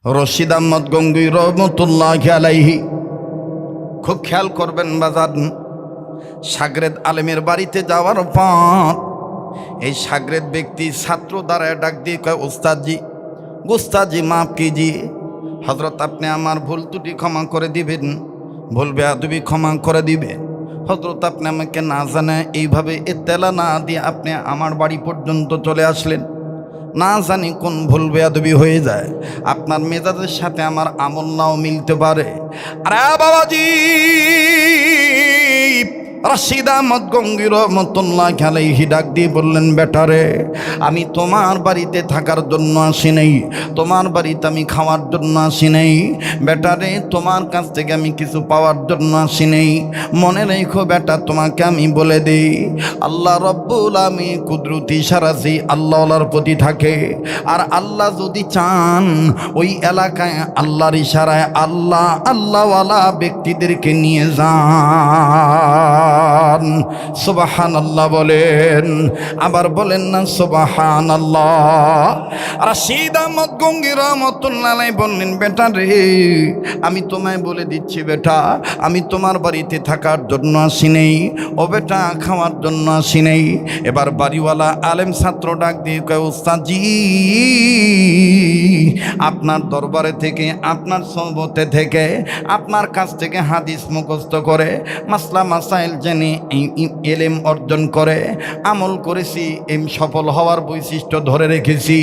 রশিদ আহমদ গঙ্গুই রহমতুল্লাহি আলাইহি খুব খেয়াল করবেন বাজান। সাগরেদ আলেমের বাড়িতে যাওয়ার পর এই সাগরেদ ব্যক্তি ছাত্র দ্বারা ডাক দিয়ে কয়, উস্তাদজি গুস্তাজি মাফ কিজিয়ে, হজরত আপনি আমার ভুল ত্রুটি ক্ষমা করে দিবেন, ভুল বেয়াদবি ক্ষমা করে দিবেন। হজরত আপনি আমাকে না জানে এইভাবে এত্তেলা না দিয়ে আপনি আমার বাড়ি পর্যন্ত চলে আসলেন, না জানি কোন ভুল বেয়াদবি হয়ে যায়, আপনার মেজাজের সাথে আমার আমল নাও মিলতে পারে। আরে বাবাজি, রশিদ আহমদ গঙ্গুই রহমতুল্লাহি আলাইহি ডাক দিয়ে বললেন, বেটারে আমি তোমার বাড়িতে থাকার জন্য আসি নাই, তোমার বাড়িতে আমি খাওয়ার জন্য আসি নাই, বেটারে তোমার কাছ থেকে আমি কিছু পাওয়ার জন্য আসি নাই। মনে রেখো বেটা, তোমাকে আমি বলে দিই, আল্লাহ রব্বুল আলামিন কুদরতি সারাসি আল্লাহর প্রতি থাকে। আর আল্লাহ যদি চান ওই এলাকায় আল্লাহর ইশারায় আল্লাহ আল্লাহওয়ালা ব্যক্তিদেরকে নিয়ে যান। সুবহানাল্লাহ বলেন, আবার বলেন না সুবহানাল্লাহ। রশিদ আহমদ গঙ্গুই রহমতুল্লাহি আলাইহি বললেন, বেটা রে আমি তোমায় বলে দিচ্ছি বেটা, আমি তোমার বাড়িতে থাকার জন্য আসি নেই, ও বেটা খাওয়ার জন্য আসি নেই। এবার বাড়িওয়ালা আলেম ছাত্র ডাক দিয়ে কয়, উস্তাদজি আপনার দরবারে থেকে, আপনার সোহবতে থেকে, আপনার কাছ থেকে হাদিস মুখস্থ করে মাসলা মাসাইল জেনে এলেম অর্জন করে আমল করেছি, এম সফল হওয়ার বৈশিষ্ট্য ধরে রেখেছি।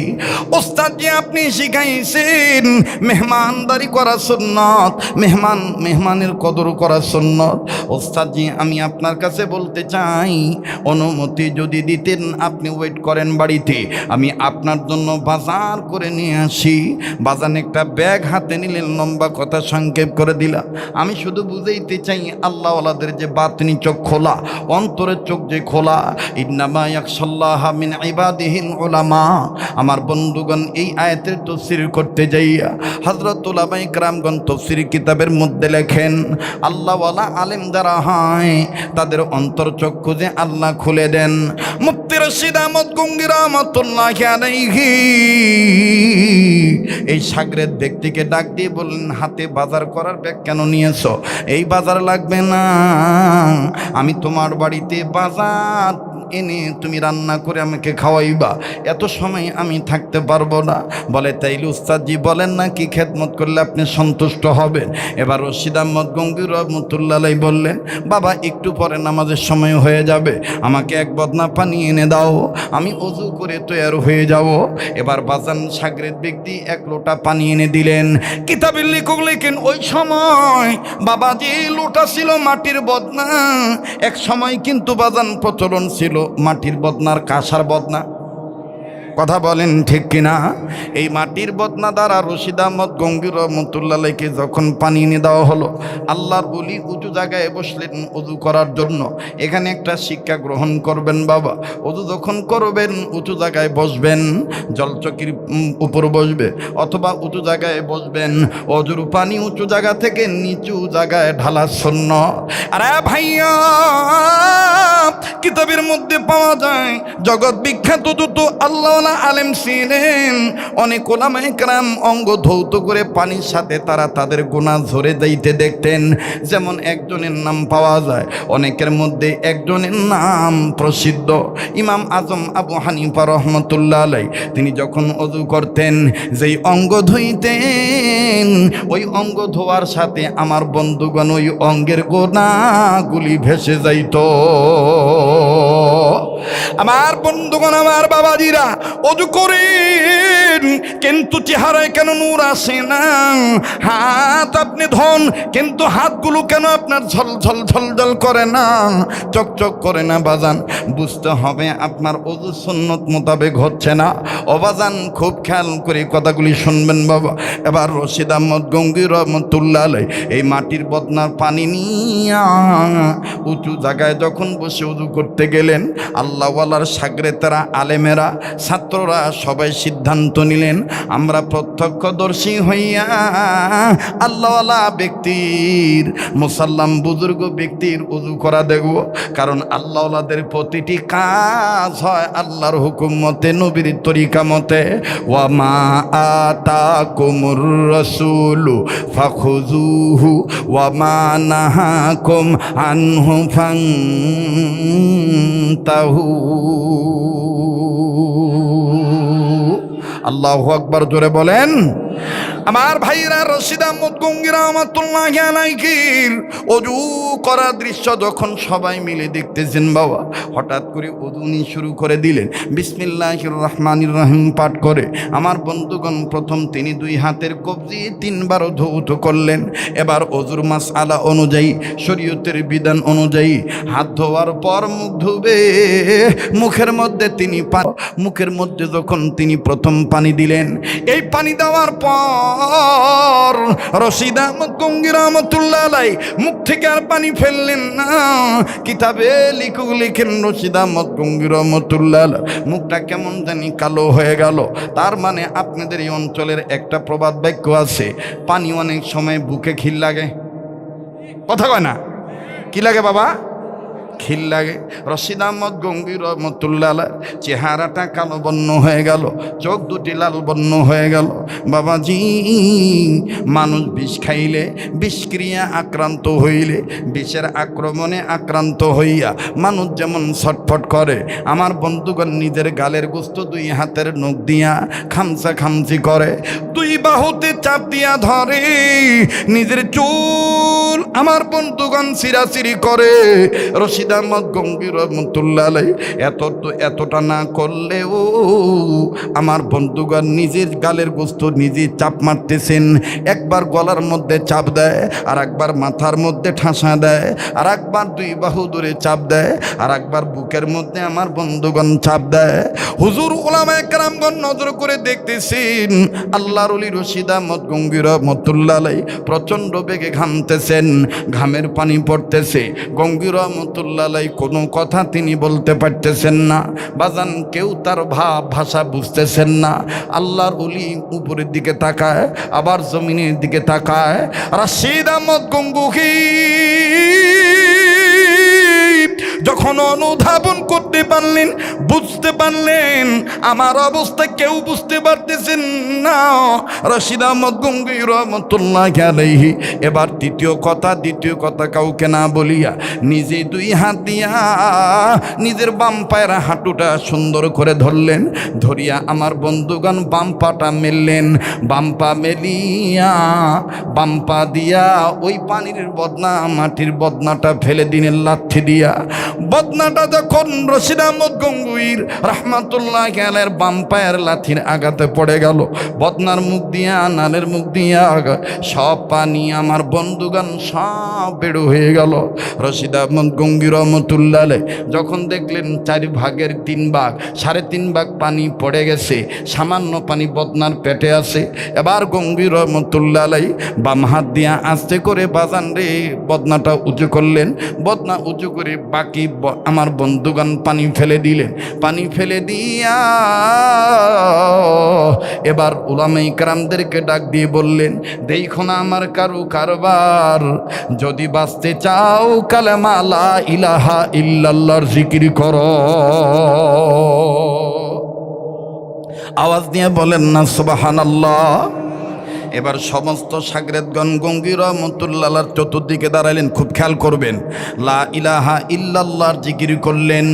ওস্তাদজি আপনি শিখাইছেন মেহমানদারি করা সুন্নত, মেহমানের কদর করা সুন্নত। ওস্তাদজি আমি আপনার কাছে বলতে চাই, অনুমতি যদি দিতেন আপনি ওয়েট করেন বাড়িতে, আমি আপনার জন্য বাজার করে নিয়ে আসি। বাজান একটা ব্যাগ হাতে নিলেন, লম্বা কথা সংক্ষেপ করে দিলাম। আমি শুধু বুঝাইতে চাই আল্লাহওয়ালাদের যে বাতনি চোখ খোলা, অন্তরের চোখ যে খোলা, ইন্নামা ইয়াখশাল্লাহা মিন ইবাদিহিল উলামা। আমার বন্ধুগণ এই আয়াতের তাফসীর করতে যাইয়া হযরত উলামায়ে কেরামগণ তাফসীর কিতাবের মধ্যে লেখেন, আল্লাহওয়ালা আলেম যারা হয় তাদের অন্তর চক্ষু যে আল্লাহ খুলে দেন। মুফতি রশিদ আহমদ গঙ্গুই রহমতুল্লাহি আলাইহি এই সাগরেদ ব্যক্তিকে ডাক দিয়ে বললেন, হাতে বাজার করার ব্যাগ কেন নিয়েছো? এই বাজার লাগবে না, আমি তোমার বাড়িতে বাজার এনে তুমি রান্না করে আমাকে খাওয়াইবা, এত সময় আমি থাকতে পারবো না। বলে, তাইলে উস্তাদজি বলেন না কি খেদমত করলে আপনি সন্তুষ্ট হবেন? এবার রশিদ আহমদ গঙ্গুই রহমতুল্লাহি আলাইহি বললেন, বাবা একটু পরে নামাজের সময় হয়ে যাবে, আমাকে এক বদনা পানি এনে দাও, আমি ওযু করে তৈয়ার হয়ে যাব। এবার বাজান সাগরেদ ব্যক্তি এক লোটা পানি এনে দিলেন। কিতাবের লেখক লেখেন, ওই সময় বাবাজি লোটা ছিল মাটির বদনা। এক সময় কিন্তু বাজান প্রচলন ছিল মাটির বদনার কাঁসার বদনা। কথা বলেন ঠিক কিনা? এই মাটির বদনা দ্বারা রশিদ আহমদ গঙ্গুই রহমতুল্লাহি আলাইহিকে যখন পানি এনে দেওয়া হলো, আল্লাহর ওলি উঁচু জায়গায় বসলেন ওযু করার জন্য। এখানে একটা শিক্ষা গ্রহণ করবেন বাবা, ওযু যখন করবেন উঁচু জায়গায় বসবেন, জলচকির উপর বসবে অথবা উঁচু জায়গায় বসবেন। ওযুর পানি উঁচু জায়গা থেকে নিচু জায়গায় ঢালা সুন্নাত। আরে ভাইয়া, কিতাবের মধ্যে পাওয়া যায় জগৎ বিখ্যাত দুটো আল্লাহ আলেম ছিলেন, অনেক উলামায়ে কেরাম অঙ্গ ধৌত করে পানির সাথে তারা তাদের গুনাহ ঝরে যাইতে দেখতেন। যেমন একজনের নাম পাওয়া যায়, অনেকের মধ্যে একজনের নাম প্রসিদ্ধ, ইমাম আজম আবু হানিফা রহমতুল্লাহ আলাইহি। তিনি যখন ওযু করতেন, যেই অঙ্গ ধুইতেন, ওই অঙ্গ ধোয়ার সাথে আমার বন্ধুগণ ওই অঙ্গের গুনাহগুলি ভেসে যাইত। আমার বন্ধুগণ, আমার বাবাজিরা, ওযু করেন কিন্তু চেহারায় কেন নূর আসে না? হাত আপনি ধন কিন্তু হাতগুলো কেন আপনার ঝলঝল ঝলঝল করে না, চকচক করে না? বাজান বুঝতে হবে আপনার ওযু সুন্নত মোতাবেক হচ্ছে না। ও বাজান খুব খেয়াল করে কথাগুলি শুনবেন বাবা। এবার রশিদ আহমদ গঙ্গুই রহমতুল্লাহি আলাইহি এই মাটির বদনার পানি নিয়ে উঁচু জায়গায় যখন বসে ওযু করতে গেলেন, আল্লাহওয়ালার শাগরেতেরা, আলেমেরা, ছাত্ররা সবাই সিদ্ধান্ত নিলেন আমরা প্রত্যক্ষদর্শী হইয়া আল্লাহওয়ালা ব্যক্তির, মুসাল্লাম বুজুর্গ ব্যক্তির উযু করা দেখব। কারণ আল্লাহওয়ালাদের প্রতিটি কাজ হয় আল্লাহর হুকুম মতে, নবীর তরিকা মতে। ওয়া মা আতাকুমুর রাসূলু ফাখুযুহু ওয়া মা নাহাকুম আনহু ফান্তাহু। আল্লাহু আকবার, জোরে বলেন। আমার ভাইরা, রশিদ আহমদ গঙ্গী রহমাতুল্লাহি আলাইহির ওযু করার দৃশ্য যখন সবাই মিলে দেখতেছেন বাবা, হঠাৎ করে ওযুনি শুরু করে দিলেন। বিসমিল্লাহির রহমানির রহিম পাঠ করে আমার বন্ধুগণ প্রথম তিনি দুই হাতের কবজি তিনবার ধৌত করলেন। এবার ওযুর মাসআলা অনুযায়ী, শরীয়তের বিধান অনুযায়ী হাত ধোয়ার পর মুখ ধুবে। মুখের মধ্যে মুখের মধ্যে যখন তিনি প্রথম পানি দিলেন, এই পানি দেওয়ার পর রশিদ আহমদ গঙ্গী রহমাতুল্লাহ আলাইহি মুখ থেকে আর পানি ফেললেন না। কিতাবে লিখেন রশিদ আহমদ গঙ্গী রহমাতুল্লাহ আলাইহি মুখটা কেমন জানি কালো হয়ে গেল। তার মানে আপনাদের এই অঞ্চলের একটা প্রবাদ বাক্য আছে, পানি অনেক সময় বুকে খিল লাগে। কথা কয় না? কি লাগে বাবা? খিল লাগে। রশিদ আহমদ গঙ্গী রহমাতুল্লাহ আলাইহি চেহারাটা কালো বর্ণ হয়ে গেল, চোখ দুটি লাল বর্ণ হয়ে গেল। বাবাজি, মানুষ বিষ খাইলে, বিষক্রিয়া আক্রান্ত হইলে, বিষের আক্রমণে আক্রান্ত হইয়া মানুষ যেমন ছটফট করে, আমার বন্ধুগণ নিজের গালের গোস্ত দুই হাতের নখ দিয়া খামসা খামসি করে, দুই বাহুতে চাপ দিয়া ধরে, নিজের চুল আমার বন্ধুগণ সিরাসিরি করে। রশিদ আহমদ গঙ্গী রহমাতুল্লাহ আলাইহি এতটা না করলেও আমার বন্ধুগণ নিজের গালের গোস্ত নিজে চাপ মারতেছেন। একবার গলার মধ্যে চাপ দেয়, আর একবার মাথার মধ্যে ঠাসা দেয়, আর একবার দুই বাহু ধরে চাপ দেয়, আর একবার বুকের মধ্যে আমার বন্ধুগণ চাপ দেয়। হুজুর উলামায়ে কেরামগণ নজর করে দেখতেছেন আল্লাহর ওলি রশিদ আহমদ গঙ্গী রহমাতুল্লাহ আলাইহি প্রচণ্ড বেগে ঘামতেছেন, ঘামের পানি পড়তেছে। গঙ্গী রহমাতুল্লাহ আলাইহি কোনো কথা তিনি বলতে পারতেছেন না। বাজান, কেউ তার ভাষা বুঝতেছেন না। আল্লাহর ওলি উপরের দিকে তাকায়, আবার জমিনের দিকে তাকায়। রশিদ আহমদ গঙ্গী যখন অনুধাবন করতে পারলেন, বুঝতে পারলেন আমার অবস্থা কেউ বুঝতে পারতেছেন না, রশিদ আহমদ গঙ্গী রহমাতুল্লাহি আলাইহি এবার দ্বিতীয় কথা কাউকে না বলিয়া নিজে দুই হাত দিয়া নিজের বাম পায়ের হাঁটুটা সুন্দর করে ধরলেন। ধরিয়া আমার বন্ধুগণ বাম পাটা মেললেন, বাম পা মেলিয়া বাম পা দিয়া ওই পানির বদনা, মাটির বদনাটা ফেলে দিলেন লাথি দিয়া। বদনাটা যখন রশিদ আহমদ গঙ্গুইর রহমাতুল্লাহি আলাইহির বাম পায়ের লাথির আঘাতে পড়ে গেল, বদনার মুখ দিয়া, নালের মুখ দিয়া সব পানি আমার বন্ধুগণ সব বেড়ো হয়ে গেল। রশিদ আহমদ গঙ্গী রহমাতুল্লাহি আলাইহি যখন দেখলেন 4 ভাগের 3 ভাগ, 3.5 ভাগ পানি পড়ে গেছে, সামান্য পানি বদনার পেটে আছে। এবার গঙ্গী রহমাতুল্লাহি আলাইহি বাম হাত দিয়া আস্তে করে বাজান রে বদনাটা উঁচু করলেন। বদনা উঁচু করে বাকি আমার বন্ধুগণ পানি ফেলে দিলেন। পানি ফেলে দিয়া এবার উলামায়ে কেরামদেরকে ডাক দিয়ে বললেন, দেখো না আমার কারবার, যদি বাঁচতে চাও কালেমা লা ইলাহা ইল্লাল্লাহর জিকির করো। আওয়াজ দিয়ে বলেন না সুবহানাল্লাহ। এবার সমস্ত শাগরেদগণ গঙ্গী রহমাতুল্লাহ আলাইহির চতুর্দিকে দাঁড়ালেন। খুব খেয়াল করবেন, লা ইলাহা ইল্লাল্লাহর জিকির করলেন।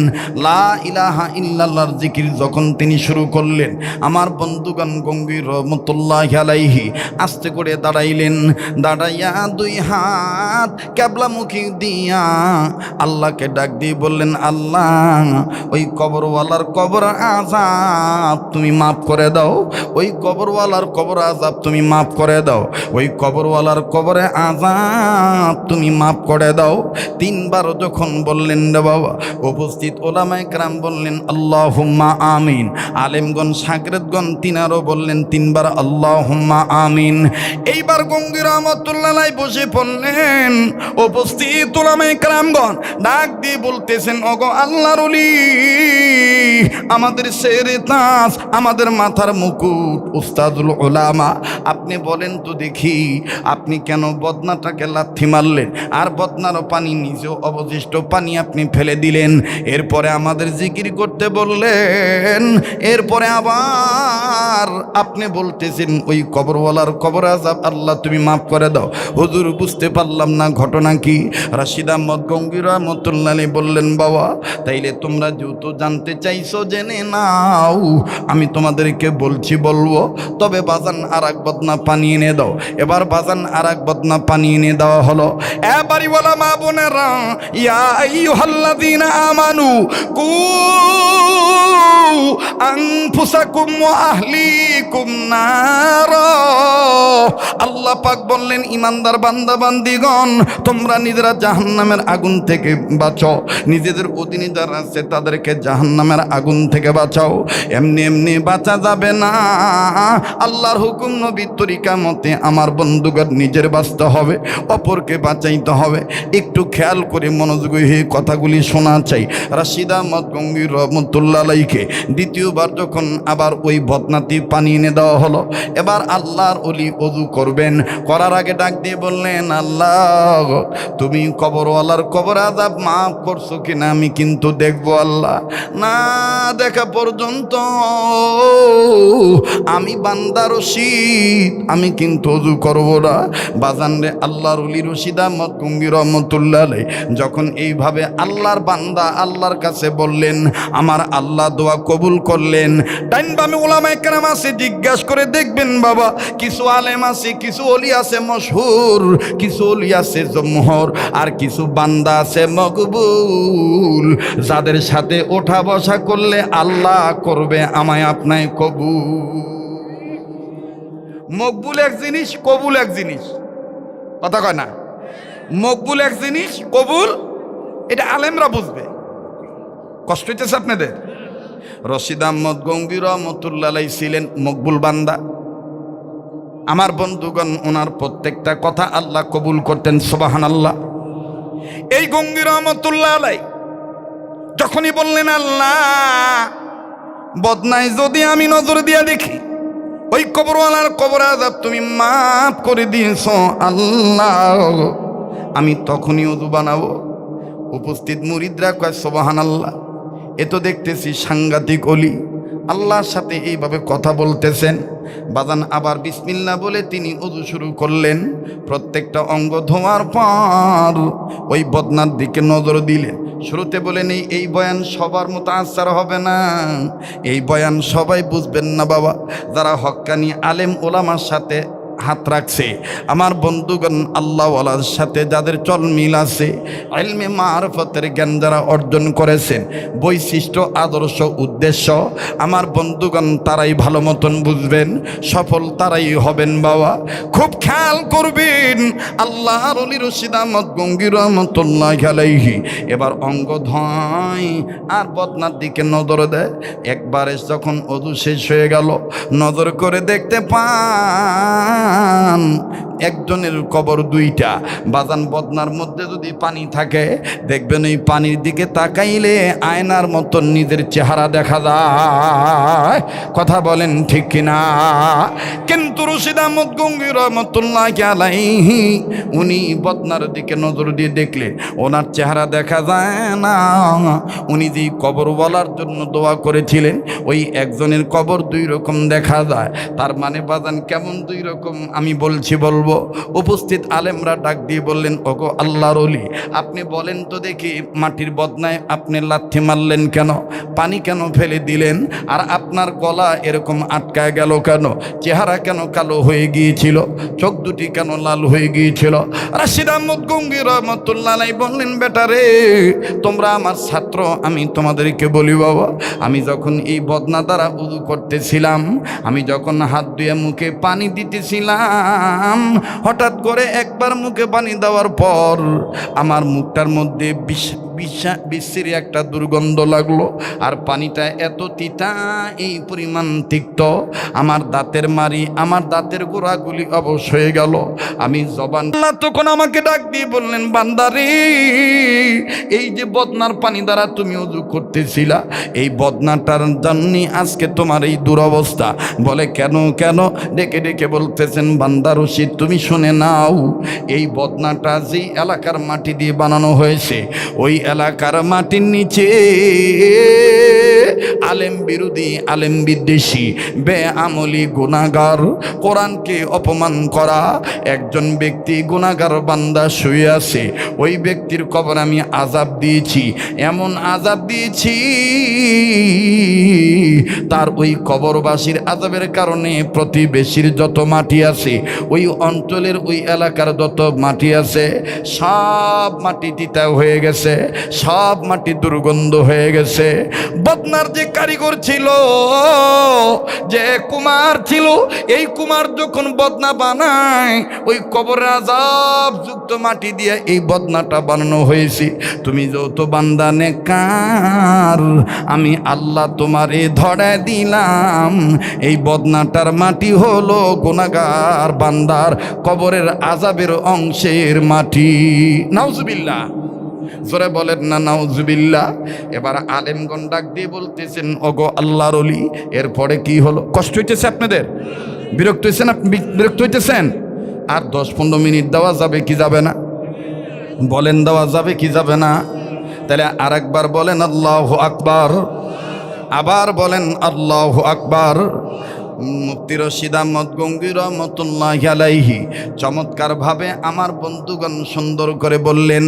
লা ইলাহা ইল্লাল্লাহর জিকির যখন তিনি শুরু করলেন, আমার বন্ধুগণ গঙ্গী রহমাতুল্লাহি আলাইহি আস্তে করে দাঁড়াইলেন। দাঁড়াইয়া 2 হাত ক্যাবলামুখী দিয়া আল্লাহকে ডাক দিয়ে বললেন, আল্লাহ ওই কবরওয়ালার কবর আযাব তুমি মাফ করে দাও, ওই কবরওয়ালার কবর আযাব তুমি মাফ মাফ করে দাও, ওই কবরওয়ালার কবরে আযাব তুমি মাফ করে দাও। তিনবার যখন বললেন রে বাবা, উপস্থিত ওলামায়ে কেরাম বললেন আল্লাহুম্মা আমিন। আলেমগণ শাগরেদগণ তিনারও বললেন তিনবার আল্লাহুম্মা আমিন। এইবার গঙ্গি রহমতুল্লাহ আলাইহি বসে পড়লেন। উপস্থিত ওলামায়ে কেরামগণ ডাক দিয়ে বলতেছেন, ওগো আল্লাহর ওলি, আমাদের শেরে তাজ, আমাদের মাথার মুকুট, উস্তাদুল উলামা, আপনি বলেন তো দেখি, আপনি কেন বদনাটাকে লাথি মারলেন আর বদনারও পানি নিজেও অবশিষ্ট পানি আপনি ফেলে দিলেন? এরপরে আমাদের জিকির করতে বললেন, এরপরে আবার আপনি বলতেছেন ওই কবরওয়ালার কবর আযাব আল্লাহ তুমি মাফ করে দাও। হুজুর বুঝতে পারলাম না ঘটনা কি। রাশিদ আহমদ গঙ্গি রহমতুল্লাহ আলাইহি বললেন, বাবা তাইলে তোমরা যেহেতু জানতে চাইছো জেনে নাও, আমি তোমাদেরকে বলবো, তবে বাজান আর এক বদনা পানি এনে দাও। এবার বাজান আর এক বদনা পানি এনে দেওয়া হলো। এবারই বলা মা বোনেরা, ইয়া আইয়ুহাল্লাযীনা আমানু কু আনফুসাকুম ওয়া আহলিকুম নারা। আল্লাহ পাক বললেন, ইমানদার বান্দা বান্দিগণ, তোমরা নিজেরা জাহান্নামের আগুন থেকে বাঁচো, নিজেদের অধীনে যারা আছে তাদেরকে জাহান্নামের আগুন থেকে বাঁচাও। এমনি এমনি বাঁচা যাবে না, আল্লাহর হুকুম নবীর তরিকা মতে আমার বন্ধুগণ নিজের বাঁচতে হবে, অপরকে বাঁচাইতে হবে। একটু খেয়াল করে মনোযোগী হয়ে কথাগুলি শোনা চাই। রাশিদ আহমদ গঙ্গি রহমতুল্লাহ আলাইহিকে দ্বিতীয়বার যখন আবার ওই বদনাটি পানি এনে দেওয়া হলো, এবার আল্লাহর ওলি ওযু করবেন, করার আগে ডাক দিয়ে বললেন, আল্লাহ তুমি কবরওয়ালার কবর আযাব মাফ করছো কিনা আমি কিন্তু দেখবো আল্লাহ। না দেখা পর্যন্ত আমি বান্দা রশিদ, আমি কিন্তু ওযু করব না। বাজান রে, আল্লাহর ওলি রাশিদ আহমদ গঙ্গি রহমতুল্লাহ আলাইহি যখন এইভাবে আল্লাহর বান্দা আল্লাহর কাছে বললেন, আমার আল্লাহ দোয়া কবুল করলেন। টাইম বামে ওলামায়ে কেরাম আছে, জিজ্ঞাসা করে দেখবেন বাবা, কিছু আলেম আছে, কিছু ওলি আছে মশহুর, কিছু ওলি আছে জমহর, আর কিছু বান্দা আছে মকবুল, যাদের সাথে ওঠা বসা করলে আল্লাহ করবে আমায় আপনায় কবুল। মকবুল এক জিনিস, কবুল এক জিনিস, কথা কয় না? মকবুল এক জিনিস, কবুল এটা আলেমরা বুঝবে। কষ্ট হইতেছে আপনাদের? রাশিদ আহমদ গঙ্গি রহমতুল্লাহ আলাইহি ছিলেন মকবুল বান্দা। আমার বন্ধুগণ, ওনার প্রত্যেকটা কথা আল্লাহ কবুল করতেন, সুবহানাল্লাহ। এই গঙ্গি রহমতুল্লাহ আলাইহি যখনই বললেন, আল্লাহ বদনায় যদি আমি নজর দিয়া দেখি, ওই কবরওয়ালার কবর আযাব তুমি মাফ করে দিয়েছ আল্লাহ, আমি তখনই ওযু বানাবো। উপস্থিত মুরিদরা কয় সুবহানাল্লাহ, এ তো দেখতেছি সাংঘাতিক ওলি, আল্লাহর সাথে এইভাবে কথা বলতেছেন। বাজান আবার বিসমিল্লাহ বলে তিনি ওযু শুরু করলেন। প্রত্যেকটা অঙ্গ ধোয়ার পর ওই বদনার দিকে নজর দিলেন। শুরুতে বলেন, এই বয়ান সবার মতো আসার হবে না, এই বয়ান সবাই বুঝবেন না বাবা। যারা হক্কানি আলেম ওলামার সাথে হাত রাখছে, আমার বন্ধুগণ আল্লাহওয়ালার সাথে যাদের চল মিল আছে, ইলমে মারফতের জ্ঞান যারা অর্জন করেছেন, বৈশিষ্ট্য আদর্শ উদ্দেশ্য, আমার বন্ধুগণ তারাই ভালো মতন বুঝবেন, সফল তারাই হবেন বাবা। খুব খেয়াল করবেন, আল্লাহর ওলি রাশিদ আহমদ গঙ্গি রহমতুল্লাহ আলাইহি এবার অঙ্গ ধয় আর বদনার দিকে নজর দেয়। একবারে যখন ওযু শেষ হয়ে গেল, নজর করে দেখতে পান একজনের কবর দুইটা। বাজান বদনার মধ্যে যদি পানি থাকে, দেখবেন এই পানির দিকে তাকাইলে আয়নার মতন নিজের চেহারা দেখা যায়। কথা বলেন ঠিক কিনা? কিন্তু রাশিদ আহমদ গঙ্গি রহমতুল্লাহ আলাইহি উনি বদনার দিকে নজর দিয়ে দেখলে ওনার চেহারা দেখা যায় না। উনি যেই কবর বলার জন্য দোয়া করেছিলেন, ওই একজনের কবর দুই রকম দেখা যায়। তার মানে বাজান কেমন দুই রকম আমি বলবো। উপস্থিত আলেমরা ডাক দিয়ে বললেন, ওগো আল্লাহর ওলি, আপনি বলেন তো দেখি, মাটির বদনায় আপনি লাথি মারলেন কেন? পানি কেন ফেলে দিলেন? আর আপনার গলা এরকম আটকায় গেল কেন? চেহারা কেন কালো হয়ে গিয়েছিল? চোখ দুটি কেন লাল হয়ে গিয়েছিল? রাশিদ আহমদ গঙ্গী রহমতুল্লাহ আলাইহি বললেন, বেটা রে, তোমরা আমার ছাত্র, আমি তোমাদেরকে বলি বাবা, আমি যখন এই বদনা দ্বারা উযু করতেছিলাম, আমি যখন হাত ধুয়ে মুখে পানি দিতেছিলাম, হঠাৎ করে একবার মুখে পানি দেওয়ার পর আমার মুখটার মধ্যে বিশ্রী একটা দুর্গন্ধ লাগলো। আর পানিটা এত তিতা, এই পরিমাণ তিক্ত, আমার দাঁতের মারি, আমার দাঁতের গোড়াগুলি অবশ হয়ে গেল। আমি জবান, আল্লাহ তখন আমাকে ডাক দিয়ে বললেন, বান্দারে, এই যে বদনার পানি দ্বারা তুমি ওযু করতেছিলা, এই বদনাটার জন্যই আজকে তোমার এই দুরবস্থা। বলে কেন কেন? ডেকে ডেকে বলতেছেন, বান্দা রশিদ, তুমি শুনে নাও, এই বদনাটা যেই এলাকার মাটি দিয়ে বানানো হয়েছে, ওই এলাকার মাটির নিচে আলেম বিরোধী, আলেম বিদ্বেষী, বেআমলি, গুনাহগার, কোরআনকে অপমান করা একজন ব্যক্তি, গুনাহগার বান্দা শুয়ে আছে। ওই ব্যক্তির কবর আমি আযাব দিয়েছি, এমন আযাব দিয়েছি, তার ওই কবরবাসীর আযাবের কারণে প্রতিবেশীর যত মাটি আছে, ওই অঞ্চলের, ওই এলাকার যত মাটি আছে, সব মাটি তিতা হয়ে গেছে, সব মাটি দুর্গন্ধ হয়ে গেছে। বদনার যে কারিগর ছিল, যে কুমার ছিল, এই কুমার যখন বদনা বানায়, ওই কবরের আযাব যুক্ত মাটি দিয়ে এই বদনাটা বানানো হয়েছে। তুমি যত বান্দা নেকার, আমি আল্লাহ তোমারে ধরায় দিলাম, এই বদনাটার মাটি হলো গুনাহগার বান্দার কবরের আযাবের অংশের মাটি। নাউজুবিল্লাহ, জোরে বলেন না নাউজুবিল্লাহ। এবার আলেমগণ ডাক দিয়ে বলতেছেন, ওগো আল্লাহর ওলি, এরপরে কি হলো? কষ্ট হইতেছে আপনাদের? বিরক্ত হইছেন? আপনি বিরক্ত হইতেছেন? আর 10-15 মিনিট দেওয়া যাবে কি যাবে না? বলেন, দেওয়া যাবে কি যাবে না? তাহলে আরেকবার বলেন আল্লাহু আকবার, আবার বলেন আল্লাহু আকবার। মুফতি রশিদ আহমদ গঙ্গী রহমতুল্লাহি আলাইহি চমৎকারভাবে আমার বন্ধুগণ সুন্দর করে বললেন,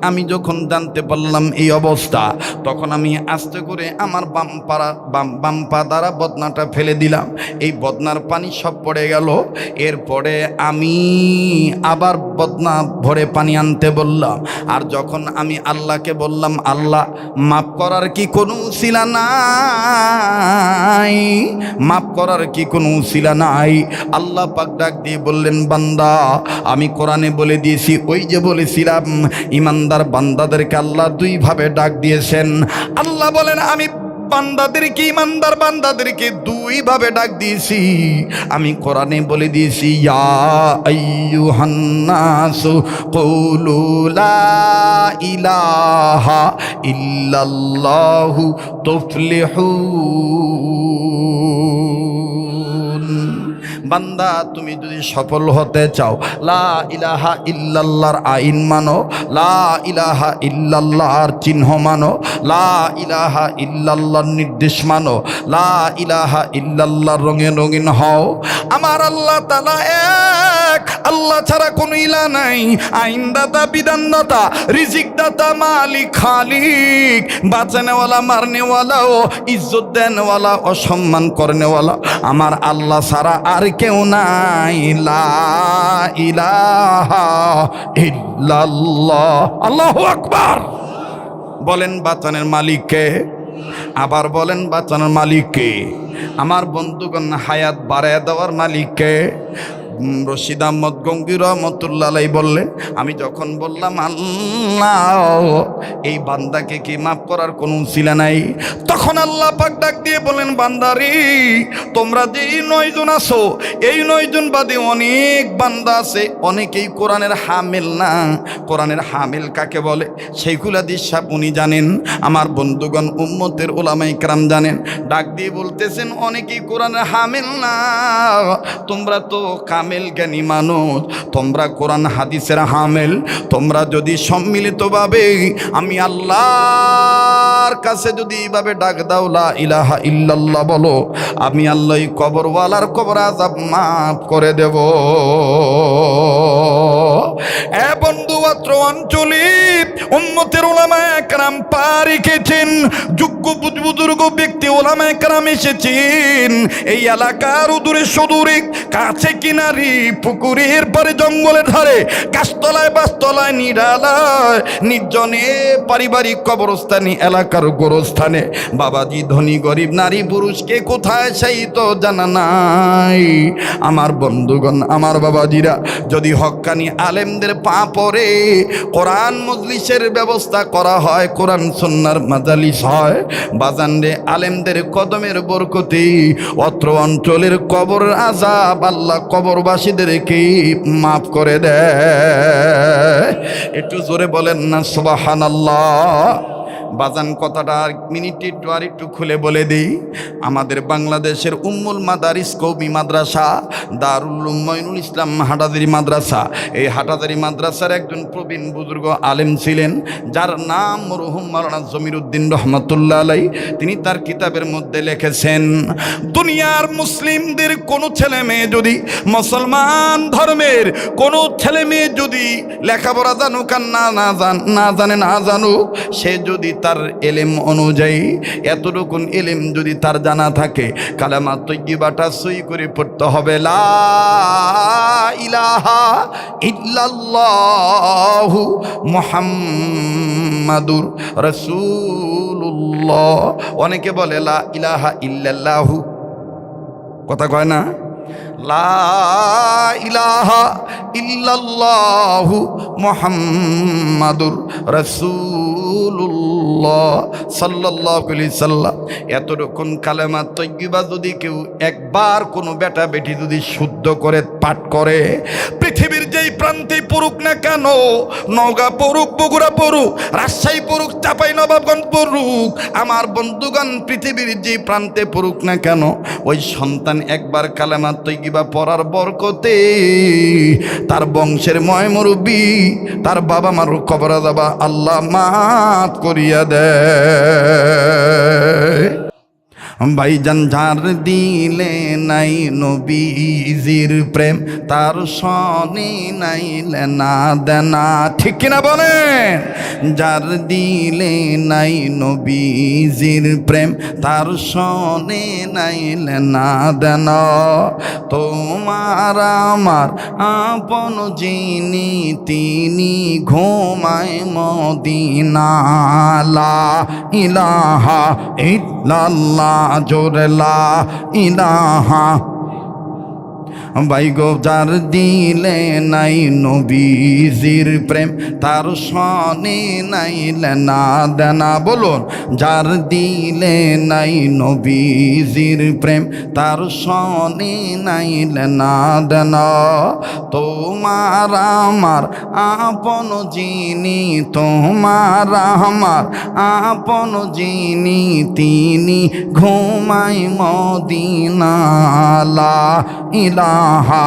আমি যখন জানতে পারলাম এই অবস্থা, তখন আমি আস্তে করে আমার বাম পা দ্বারা বদনাটা ফেলে দিলাম। এই বদনার পানি সব পড়ে গেল। এরপরে আমি আবার বদনা ভরে পানি আনতে বললাম। আর যখন আমি আল্লাহকে বললাম, আল্লাহ, মাফ করার কি কোনো উসিলা নাই? মাফ করার কি কোনো উসিলা নাই? আল্লাহ পাক ডাক দিয়ে বললেন, বান্দা, আমি কোরআনে বলে দিয়েছি, ওই যে বলেছিলাম ইমানদার বান্দাদেরকে আল্লাহ দুইভাবে ডাক দিয়েছেন। আল্লাহ বলেন, আমি বান্দাদেরকে, ইমানদার বান্দাদেরকে দুইভাবে ডাক দিয়েছি। আমি কোরআনে বলে দিয়েছি, ইয়া আইয়ুহান নাসু কুলু লা ইলাহা ইল্লাল্লাহু তুফলিহুন। বান্দা, তুমি যদি সফল হতে চাও, লা ইলাহা ইল্লাল্লাহর আইন মানো, লা ইলাহা ইল্লাল্লাহর চিহ্ন মানো, লা ইলাহা ইল্লাল্লাহর নির্দেশ মানো, লা ইলাহা ইল্লাল্লাহর রঙে রঙিন হও। আমার আল্লাহ তাআলা এক, আল্লাহ ছাড়া কোনো ইলাহ নাই। আইনদাতা, বিধানদাতা, রিজিকদাতা, মালিক, খালিক, বাঁচানেওয়ালা, মারনেওয়ালা, ও ইজ্জত দেনওয়ালা, অসম্মান করনেওয়ালা আমার আল্লাহ ছাড়া আর কেউ নাই। লা ইলাহা ইল্লাল্লাহ। আল্লাহু আকবার। বলেন, বাঁচানের মালিককে? আবার বলেন, বাঁচানোর মালিককে? আমার বন্ধুগণ, হায়াত বাড়ায় দেওয়ার মালিককে? রশিদ আহমদ গঙ্গী রহমতুল্লাহ আলাইহি বললেন, আমি যখন বললাম আল্লাহ, এই বান্দাকে কি মাফ করার কোনো উসিলা নাই, তখন আল্লাহ পাক ডাক দিয়ে বলেন, বান্দারে, তোমরা যে 9 জন আছো, এই 9 জন বাদে অনেক বান্দা আছে, অনেকেই কোরআনের হামিল না। কোরআনের হামিল কাকে বলে? সেইগুলা দিশা উনি জানেন, আমার বন্ধুগণ উম্মতের উলামায়ে কেরাম জানেন। ডাক দিয়ে বলতেছেন, অনেকেই কোরআনের হামিল না, তোমরা তো কামেল জ্ঞানী মানুষ, তোমরা কোরআন হাদিসের হামেল, তোমরা যদি সম্মিলিতভাবে আমি আল্লাহর কাছে যদি এইভাবে ডাক দাও লা ইলাহা ইল্লাল্লাহ বলো, আমি আল্লাহ কবরওয়ালার কবর আযাব মাফ করে দেব। এ বন্ধু, অত্র অঞ্চলে উম্মতের উলামায়ে কেরাম পা রেখেছেন, যোগ্য বুজুর্গ ব্যক্তি উলামায়ে কেরাম এসেছেন এই এলাকার দূরে সুদূরে, কাছে কিনারি, পুকুরের পারে, জঙ্গলের ধারে, গাছতলায় বাসতলায়, নিরালায় নির্জনে, পারিবারিক কবরস্থানে, এলাকার গোরস্থানে, বাবাজি ধনী গরিব নারী পুরুষকে কোথায় সেই তো জানা নাই। আমার বন্ধুগণ, আমার বাবাজিরা, যদি হক্কানি আলেমদের পা পড়ে কোরআন মজলিসের ব্যবস্থা করা হয়, কোরআন সুন্নাহর মাজালিস হয়, বাজান রে, আলেমদের কদমের বরকতে অত্র অঞ্চলের কবর আযাব আল্লাহ কবরবাসীদেরকে মাফ করে দেয়। একটু জোরে বলেন না সুবহানাল্লাহ। বাজান কথাটা আর মিনিটে একটু খুলে বলে দিই। আমাদের বাংলাদেশের উম্মুল মাদারিস কওমি মাদ্রাসা দারুল উলুম মঈনুল ইসলাম হাটাজারি মাদ্রাসা, এই হাটাজারি মাদ্রাসার একজন প্রবীণ বুজুর্গ আলেম ছিলেন, যার নাম মরহুম মাওলানা জমিরুদ্দিন রহমাতুল্লাহ আলাইহি। তিনি তার কিতাবের মধ্যে লিখেছেন, দুনিয়ার মুসলিমদের কোনো ছেলে মেয়ে যদি, মুসলমান ধর্মের কোনো ছেলে মেয়ে যদি লেখাপড়া জানুক আর না জানুক, সে যদি তার এলেম অনুযায়ী এতটুকুন এলেম যদি তার জানা থাকে, কালেমা তয়্যিবাটা সই করে পড়তে হবে, লা ইলাহা ইল্লাল্লাহু মুহাম্মাদুর রাসূলুল্লাহ। অনেকে বলে লা ইলাহা ইল্লাল্লাহু, কথা কয় না, লা ইলাহা ইল্লাল্লাহু মুহাম্মাদুর রাসূলুল্লাহ সাল্লাল্লাহু আলাইহি সাল্লাম। এতটুকুন কালেমা তয়্যিবা যদি কেউ একবার কোনো বেটা বেটি যদি শুদ্ধ করে পাঠ করে, পৃথিবীর যেই প্রান্তে পড়ুক না কেন, নওগাঁ পড়ুক, বগুড়া পড়ুক, রাজশাহী পড়ুক, চাঁপাইনবাবগঞ্জ পড়ুক, আমার বন্ধুগণ পৃথিবীর যেই প্রান্তে পড়ুক না কেন, ওই সন্তান একবার কালেমা তয়্যিবা পড়ার বরকতে তার বংশের ময় মুরব্বী, তার বাবা মার কবর আযাব আল্লাহ মাফ করিয়া দেয়। ভাইজান, যার দিলে নাই নবীজির প্রেম, তার সনে নাই লেনা দেনা, ঠিক কিনা বলেন? যার দিলে নাই নবীজির প্রেম, তার সনে নাই লেনা দেনা, তোমার আমার আপন যিনি, তিনি ঘুমায় মদিনা, লা ইলাহা ইল্লাল্লাহ, জোরে লা ইলাহা। বাইগো, যার দিলে নাই নবীজির প্রেম, তার সনে নাই লেনা দেনা, বলুন, যার দিলে নাই নবীজির প্রেম, তার সনে নাই লেনা দেনা, তোমার আমার আপন যিনি, তোমার আমার আপন যিনি, তিনি ঘুমায় মদিনা, লা ইলাহা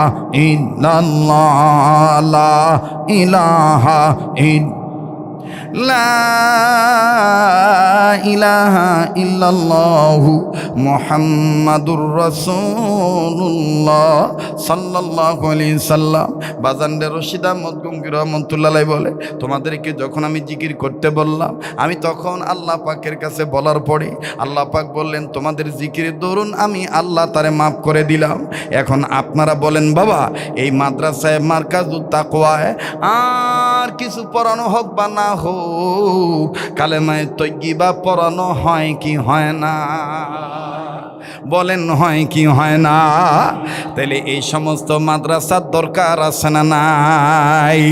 ইল্লাল্লাহ, লা ইলাহা লা ইলাহা ইল্লাল্লাহু মুহাম্মাদুর রাসূলুল্লাহ সাল্লাল্লাহু আলাইহি সাল্লাম। বাজানরে রশিদ আহমদ গঙ্গি রহমাতুল্লাহ আলাইহি বলে, তোমাদেরকে যখন আমি জিকির করতে বললাম, আমি তখন আল্লাহ পাকের কাছে বলার পরে আল্লাহ পাক বললেন, তোমাদের জিকিরের দরুন আমি আল্লাহ তারে মাফ করে দিলাম। এখন আপনারা বলেন, বাবা, এই মাদ্রাসায় মারকাজুত তাকওয়ায় আর কিছু পড়ানো হোক বা না হোক, কালেমায়ে তয়্যিবা পড়ানো হয় কি হয় না? বলেন, হয় কি হয় না? তাহলে এই সমস্ত মাদ্রাসার দরকার আছে না নাই?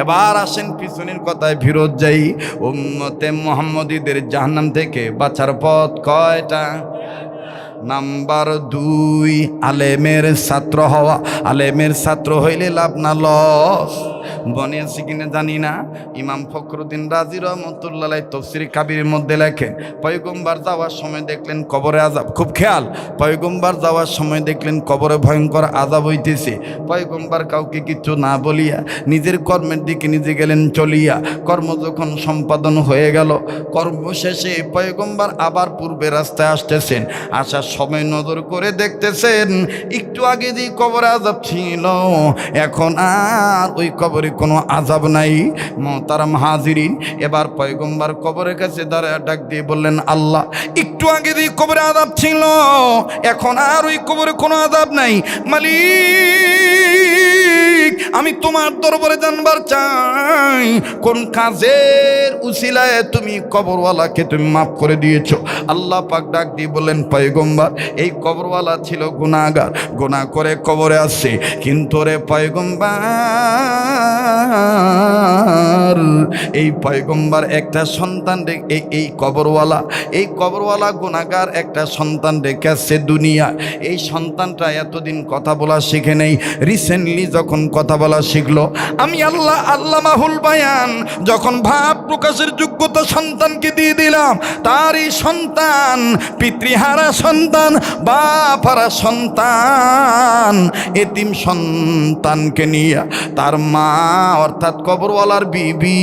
এবার আসেন পিছনের কথায় ফিরত যাই। উম্মতে মুহাম্মদীদের জাহান্নাম থেকে বাঁচার পথ কয়টা? নাম্বার 2, আলেমের ছাত্র হওয়া। আলেমের ছাত্র হইলে লাভ না লস? বনিয়েছি কিনা জানি না। ইমাম ফখরুদ্দিন রাজি রহমতুল্লাহ তফসির কাবিরের মধ্যে লেখেন, পয়গম্বর যাওয়ার সময় দেখলেন কবরে আযাব। খুব খেয়াল, পয়গম্বর যাওয়ার সময় দেখলেন কবরে ভয়ঙ্কর আযাব হইতেছে। পয়গম্বর কাউকে কিছু না বলিয়া নিজের কর্মের দিকে নিজে গেলেন চলিয়া। কর্ম যখন সম্পাদন হয়ে গেল, কর্ম শেষে পয়গম্বর আবার পূর্বে রাস্তায় আসতেছেন। আসার সময় নজর করে দেখতেছেন একটু আগে যে কবরে আযাব ছিল, এখন আর ওই কবরে কোনো আযাব নাই। মোহতারাম হাজিরিন, এবার পয়গম্বর কবরের কাছে দাঁড়ায় ডাক দিয়ে বললেন, আল্লাহ, একটু আগে যে কবরে আযাব ছিল, এখন আর ওই কবরে কোনো আযাব নাই। মালিক, আমি তোমার দরবারে জানবার চাই কোন কাজের উসিলায় তুমি কবরওয়ালাকে তুমি মাফ করে দিয়েছো। আল্লাহ পাক ডাক দিয়ে বললেন, পয়গম্বর, এই কবরওয়ালা ছিল গুনাহগার, গুনাহ করে কবরে আসছে, কিন্তু রে পয়গম্বর, এই পয়গম্বর একটা সন্তান এই কবরওয়ালা গুনাহগার একটা সন্তান রেখে আসছে দুনিয়া। এই সন্তানটা এতদিন কথা বলা শিখে নেই, রিসেন্টলি যখন কথা বলা শিখলো, আমি আল্লাহ আল্লামাহুল বায়ান যখন ভাব প্রকাশের যোগ্যতা সন্তানকে দিয়ে দিলাম, তার এই সন্তান পিতৃহারা সন্তান, বাপহারা সন্তান, এতিম সন্তানকে নিয়ে তার মা অর্থাৎ কবরওয়ালার বিবি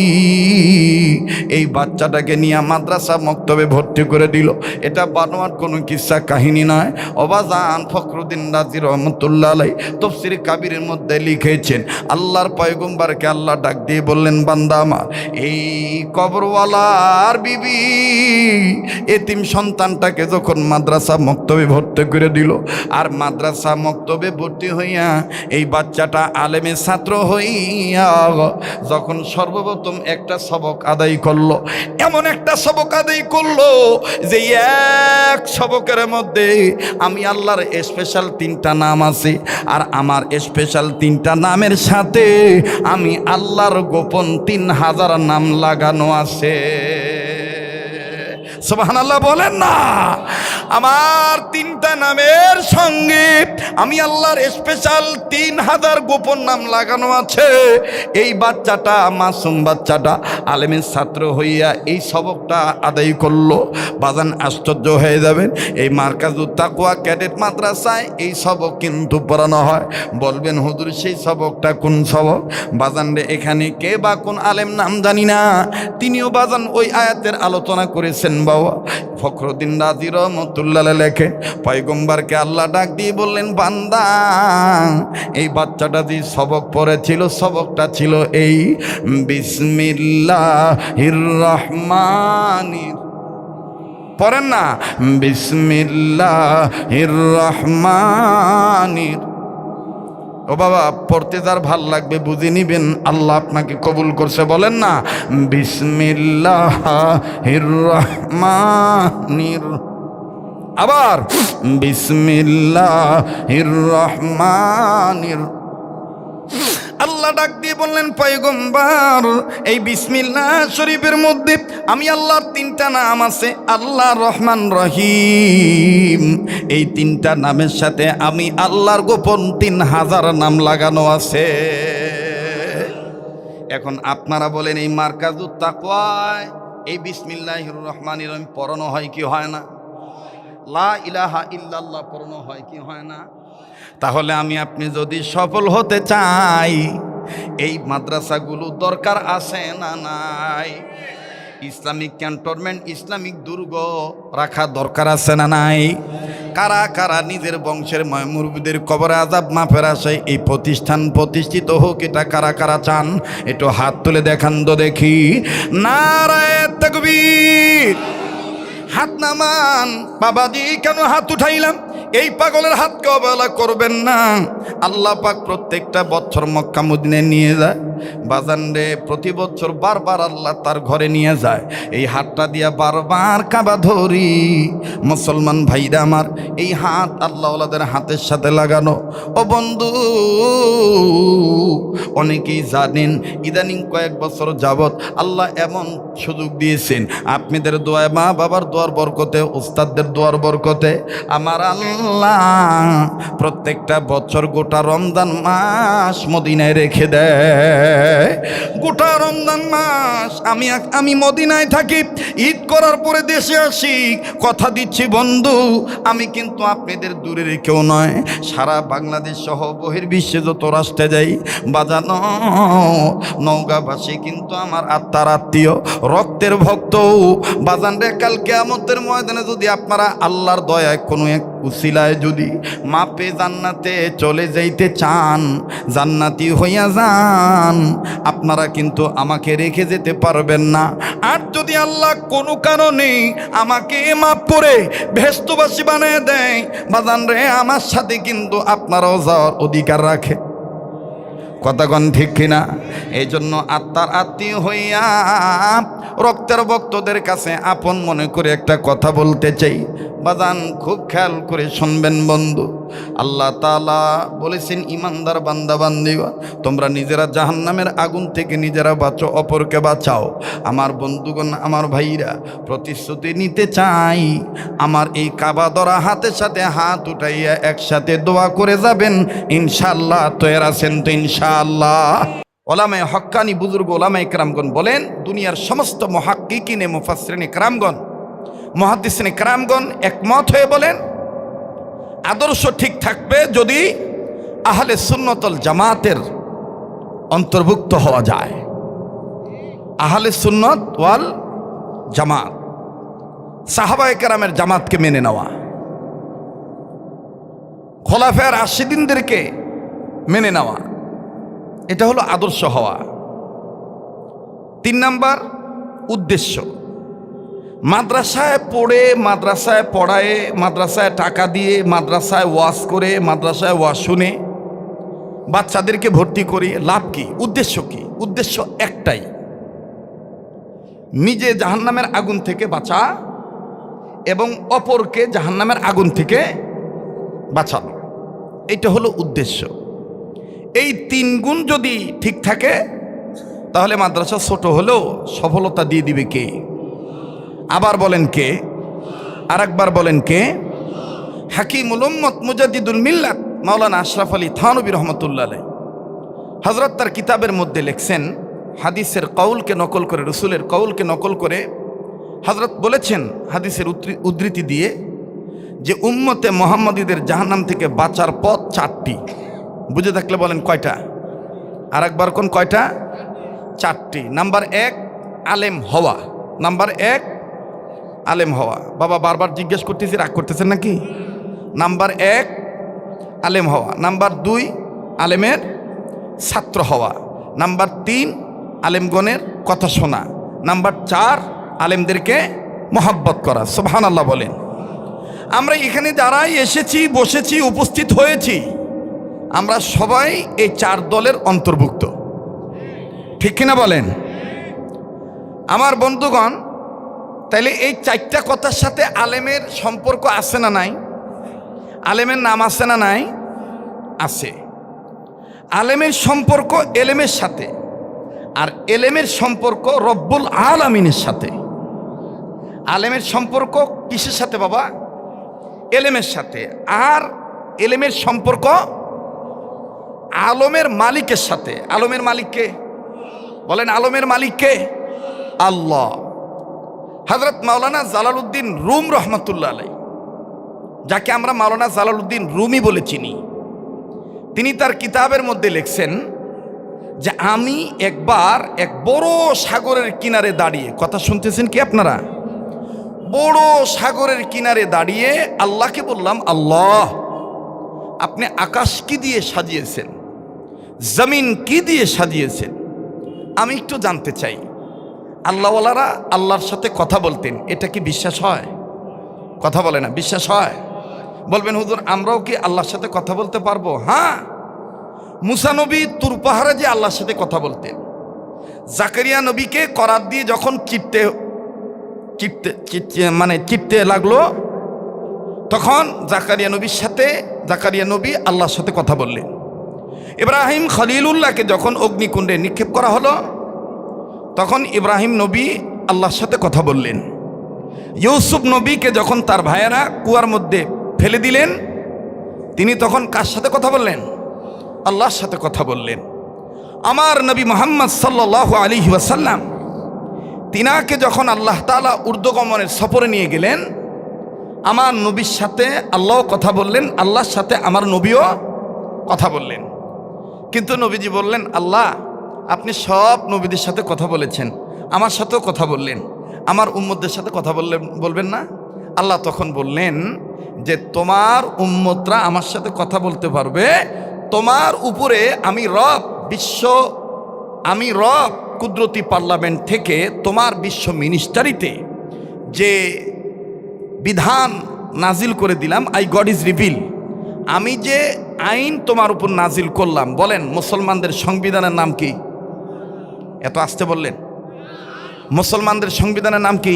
এই বাচ্চাটাকে নিয়ে মাদ্রাসা মক্তবে ভর্তি করে দিল। এটা বানোয়াট কোনো কিস্সা কাহিনী নয়। অবাজান ফখরুদ্দিন রাজি রহমতুল্লাহ আলাইহি তফসির কাবিরের মধ্যে লিখেছেন, আল্লাহর পয়গম্বরকে আল্লাহ ডাক দিয়ে বললেন, বান্দা আমার, এই কবরওয়ালার বিবি এতিম সন্তানটাকে যখন মাদ্রাসা মক্তবে ভর্তি করে দিল, আর মাদ্রাসা মক্তবে ভর্তি হইয়া এই বাচ্চাটা আলেমের ছাত্র হইয়া যখন সর্বপ্রথম একটা সবক আদায় করলো, এমন একটা সবক আদায় করলো যে এক সবকের মধ্যে আমি আল্লাহর স্পেশাল 3টা নাম আছে, আর আমার স্পেশাল 3টা নামের সাথে আমি আল্লাহর গোপন 3000 নাম লাগানো আছে। সুবহানাল্লাহ বলেন না। আমার 3টা নামের সঙ্গে আমি আল্লাহর স্পেশাল 3000 গোপন নাম লাগানো আছে। এই বাচ্চাটা, মাসুম বাচ্চাটা আলেমের ছাত্র হইয়া এই সবকটা আদায় করলো। বাজান আশ্চর্য হয়ে যাবেন, এই মার্কাজুত তাকওয়া ক্যাডেট মাদ্রাসায় এই সবক কিন্তু পড়ানো হয়। বলবেন, হুজুর সেই সবকটা কোন সবক? বাজান রে, এখানে কে বা কোন আলেম নাম জানি না, তিনিও বাজান ওই আয়াতের আলোচনা করেছেন। বাবা ফখরুদ্দিন রাজি রহমতুল্লাহ লেখে, পয়গম্বরকে আল্লাহ ডাক দিয়ে বললেন, বান্দা, এই বাচ্চাটা যে সবক পড়েছিল, সবকটা ছিল এই, বিসমিল্লাহির রহমানির, পড়েন না, বিসমিল্লাহির রহমানির। ও বাবা, পড়তে যার ভাল লাগবে বুঝে নিবেন, আল্লাহ আপনাকে কবুল করছে। বলেন না, বিসমিল্লাহির রহমানির, আবার বিসমিল্লাহির রহমানির। আল্লাহ ডাক দিয়ে বললেন, পয়গম্বর, এই বিসমিল্লাহ শরীফের মধ্যে আমি আল্লাহর 3টা নাম আছে, আল্লাহ, রহমান, রহিম। এই 3টা নামের সাথে আমি আল্লাহর গোপন 3000 নাম লাগানো আছে। এখন আপনারা বলেন, এই মার্কাজুত তাকওয়ায় এই বিসমিল্লাহির রহমানির রহিম পড়ানো হয় কি হয় না? লা ইলাহা ইল্লাল্লাহ পড়ানো হয় কি হয় না? তাহলে আমি আপনি যদি সফল হতে চাই, এই মাদ্রাসাগুলো দরকার আছে না নাই? ইসলামিক ক্যান্টনমেন্ট, ইসলামিক দুর্গ রাখা দরকার আছে না নাই? কারা কারা নিজের বংশের মুরব্বিদের কবরে আযাব মাফের আশায় এই প্রতিষ্ঠান প্রতিষ্ঠিত হোক, এটা কারা কারা চান? একটু হাত তুলে দেখান তো দেখি। নারায়ে তাকবীর। হাত নামান। বাবাজি, কেন হাত উঠাইলাম? এই পাগলের হাতকে অবহেলা করবেন না। আল্লাহ পাক প্রত্যেকটা বছর মক্কা মদিনায় নিয়ে যায়। বাজান রে, প্রতি বছর বারবার আল্লাহ তার ঘরে নিয়ে যায়। এই হাতটা দিয়া বারবার কাবা ধরি। মুসলমান ভাইরা আমার, এই হাত আল্লাহ ওয়ালাদের হাতের সাথে লাগানো। ও বন্ধু, অনেকেই জানেন ইদানিং কয়েক বছর যাবৎ আল্লাহ এমন সুযোগ দিয়েছেন, আপনাদের দোয়ায়, মা বাবার দোয়ার বরকতে, উস্তাদদের দোয়ার বরকতে আমার আল্লাহ প্রত্যেকটা বছর গোটা রমজান মাস মদিনায় রেখে দেয়। গোটা রমজান মাস আমি মদিনায় থাকি, ঈদ করার পরে দেশে আসি। কথা দিচ্ছি বন্ধু, আমি কিন্তু আপনাদের দূরের কেউ নয়, সারা বাংলাদেশ সহ বহির্বিশ্বে যত রাষ্ট্রে যাই বাজানো নওগাঁবাসী কিন্তু আমার আত্মার আত্মীয়, রক্তের ভক্ত। বাজান রে, কাল কিয়ামতের ময়দানে যদি আপনারা আল্লাহর দয়ায় কোনো এক উসিলায় যদি মাপে জান্নাতে চলে যাইতে চান, জান্নাতি হইয়া যান, আপনারা কিন্তু আমাকে রেখে যেতে পারবেন না। আর যদি আল্লাহ কোনো কারণে আমাকে মাপ করে ভেস্তবাসী বানিয়ে দেয়, বাজান রে, আমার সাথে কিন্তু আপনারাও যাওয়ার অধিকার রাখে। কথাগণ ঠিক কিনা? এই জন্য আত্মার আত্মীয় হইয়া রক্তের ভক্তদের কাছে আপন মনে করে একটা কথা বলতে চাই। বাজান খুব খেয়াল করে শুনবেন বন্ধু। আল্লাহ তাআলা বলেছেন, ইমানদার বান্দা বান্দিগণ, তোমরা নিজেরা জাহান্নামের আগুন থেকে নিজেরা বাঁচো, অপরকে বাঁচাও। আমার বন্ধুগণ, আমার ভাইরা, প্রতিশ্রুতি নিতে চাই, আমার এই কাবা ধরা হাতের সাথে হাত উঠাইয়া একসাথে দোয়া করে যাবেন ইনশাআল্লাহ। তৈরি আছেন তো ইনশাআল্লাহ? ওলামায়ে হক্কানি বুজুর্গ ওলামায়ে কেরামগণ বলেন, দুনিয়ার সমস্ত মুহাক্কিকিনে মুফাসসিরিনে কেরামগণ, মুহাদ্দিসিনে কেরামগণ একমত হয়ে বলেন, আদর্শ ঠিক থাকবে যদি আহলে সুন্নাত ওয়াল জামাতের অন্তর্ভুক্ত হওয়া যায়। আহলে সুন্নাত ওয়াল জামাত, সাহাবায়ে কেরামের জামাতকে মেনে নেওয়া, খোলাফায়ে রাশিদিনদেরকে মেনে নেওয়া, এটা হলো আদর্শ হওয়া। 3 নাম্বার উদ্দেশ্য, মাদ্রাসায় পড়ে, মাদ্রাসায় পড়ায়, মাদ্রাসায় টাকা দিয়ে, মাদ্রাসায় ওয়াজ করে, মাদ্রাসায় ওয়াজ শুনে বাচ্চাদেরকে ভর্তি করে লাভ কি? উদ্দেশ্য কি? উদ্দেশ্য একটাই, নিজে জাহান্নামের আগুন থেকে বাঁচা এবং অপরকে জাহান্নামের আগুন থেকে বাঁচানো, এটা হলো উদ্দেশ্য। এই 3 গুণ যদি ঠিক থাকে তাহলে মাদ্রাসা ছোট হলেও সফলতা দিয়ে দিবে কে? আবার বলেন কে? আরেকবার বলেন কে? হাকিমুল উম্মত মুজাদ্দিদুল মিল্লাত মাওলানা আশরাফ আলী থানভী রহমতুল্লাহ আলাইহি হযরত তার কিতাবের মধ্যে লিখছেন, হাদিসের কওলকে নকল করে, রসুলের কওলকে নকল করে হযরত বলেছেন হাদিসের উদ্ধৃতি দিয়ে যে উম্মতে মুহাম্মাদীদের জাহান্নাম থেকে বাঁচার পথ 4টি। বুঝে থাকলে বলেন কয়টা? আরেকবার কোন কয়টা? 4টি। নাম্বার 1 আলেম হওয়া। নাম্বার 1 আলেম হওয়া। বাবা বারবার জিজ্ঞেস করতেছি, রাগ করতেছেন নাকি? নাম্বার 1 আলেম হওয়া। নাম্বার 2 আলেমের ছাত্র হওয়া। নাম্বার 3 আলেমগণের কথা শোনা। নাম্বার 4 আলেমদেরকে মহব্বত করা। সুবহানাল্লাহ বলেন। আমরা এখানে যারাই এসেছি, বসেছি, উপস্থিত হয়েছি, আমরা সবাই এই 4 দলের অন্তর্ভুক্ত, ঠিক কিনা বলেন? আমার বন্ধুগণ, তাইলে এই 4টা কথার সাথে আলেমের সম্পর্ক আছে না নাই? আলেমের নাম আছে না নাই? আছে। আলেমের সম্পর্ক এলেমের সাথে, আর এলেমের সম্পর্ক রব্বুল আলামিনের সাথে। আলেমের সম্পর্ক কিসের সাথে বাবা? এলেমের সাথে। আর এলেমের সম্পর্ক আলমের মালিকের সাথে। আলমের মালিককে বলেন, আলমের মালিককে? আল্লাহ। হযরত মাওলানা জালালউদ্দিন রুম রহমতুল্লাহ আলাইহি, যাকে আমরা মাওলানা জালালউদ্দিন রুমি বলে চিনি, তিনি তার কিতাবের মধ্যে লিখছেন যে আমি একবার এক বড় সাগরের কিনারে দাঁড়িয়ে, কথা শুনতেছেন কি আপনারা? বড় সাগরের কিনারে দাঁড়িয়ে আল্লাহকে বললাম, আল্লাহ, আপনি আকাশ কি দিয়ে সাজিয়েছেন, জমিন কি দিয়ে সাজিয়েছেন, আমি একটু জানতে চাই। আল্লাহওয়ালারা আল্লাহর সাথে কথা বলতেন, এটা কি বিশ্বাস হয়? কথা বলে না, বিশ্বাস হয়? বলবেন হুজুর, আমরাও কি আল্লাহর সাথে কথা বলতে পারবো? হ্যাঁ, মুসা নবী তুর পাহাড়ে যে আল্লাহর সাথে কথা বলতেন। জাকারিয়া নবীকে করাত দিয়ে যখন চিপতে লাগলো, তখন জাকারিয়া নবী আল্লাহর সাথে কথা বললেন। ইব্রাহিম খলিলুল্লাহকে যখন অগ্নিকুণ্ডে নিক্ষেপ করা হলো, তখন ইব্রাহিম নবী আল্লাহর সাথে কথা বললেন। ইউসুফ নবীকে যখন তার ভাইয়েরা কুয়ার মধ্যে ফেলে দিলেন, তিনি তখন কার সাথে কথা বললেন? আল্লাহর সাথে কথা বললেন। আমার নবী মুহাম্মদ সাল্লাল্লাহু আলাইহি ওয়াসাল্লাম, তিনাকে যখন আল্লাহ তাআলা ঊর্ধ্বগমনের সফরে নিয়ে গেলেন, আমার নবীর সাথে আল্লাহও কথা বললেন, আল্লাহর সাথে আমার নবীও কথা বললেন। কিন্তু নবীজি বললেন, আল্লাহ আপনি সব নবীদের সাথে কথা বলেছেন, আমার সাথেও কথা বললেন, আমার উম্মতদের সাথে কথা বলবেন না? আল্লাহ তখন বললেন যে তোমার উম্মতরা আমার সাথে কথা বলতে পারবে, তোমার উপরে আমি রব কুদরতি পার্লামেন্ট থেকে তোমার বিশ্ব মিনিস্টারিতে যে বিধান নাজিল করে দিলাম, আই গড ইজ রিভিল, আমি যে আইন তোমার উপর নাজিল করলাম, বলেন মুসলমানদের সংবিধানের নাম কি? এত আসতে বললেন, মুসলমানদের সংবিধানের নাম কি?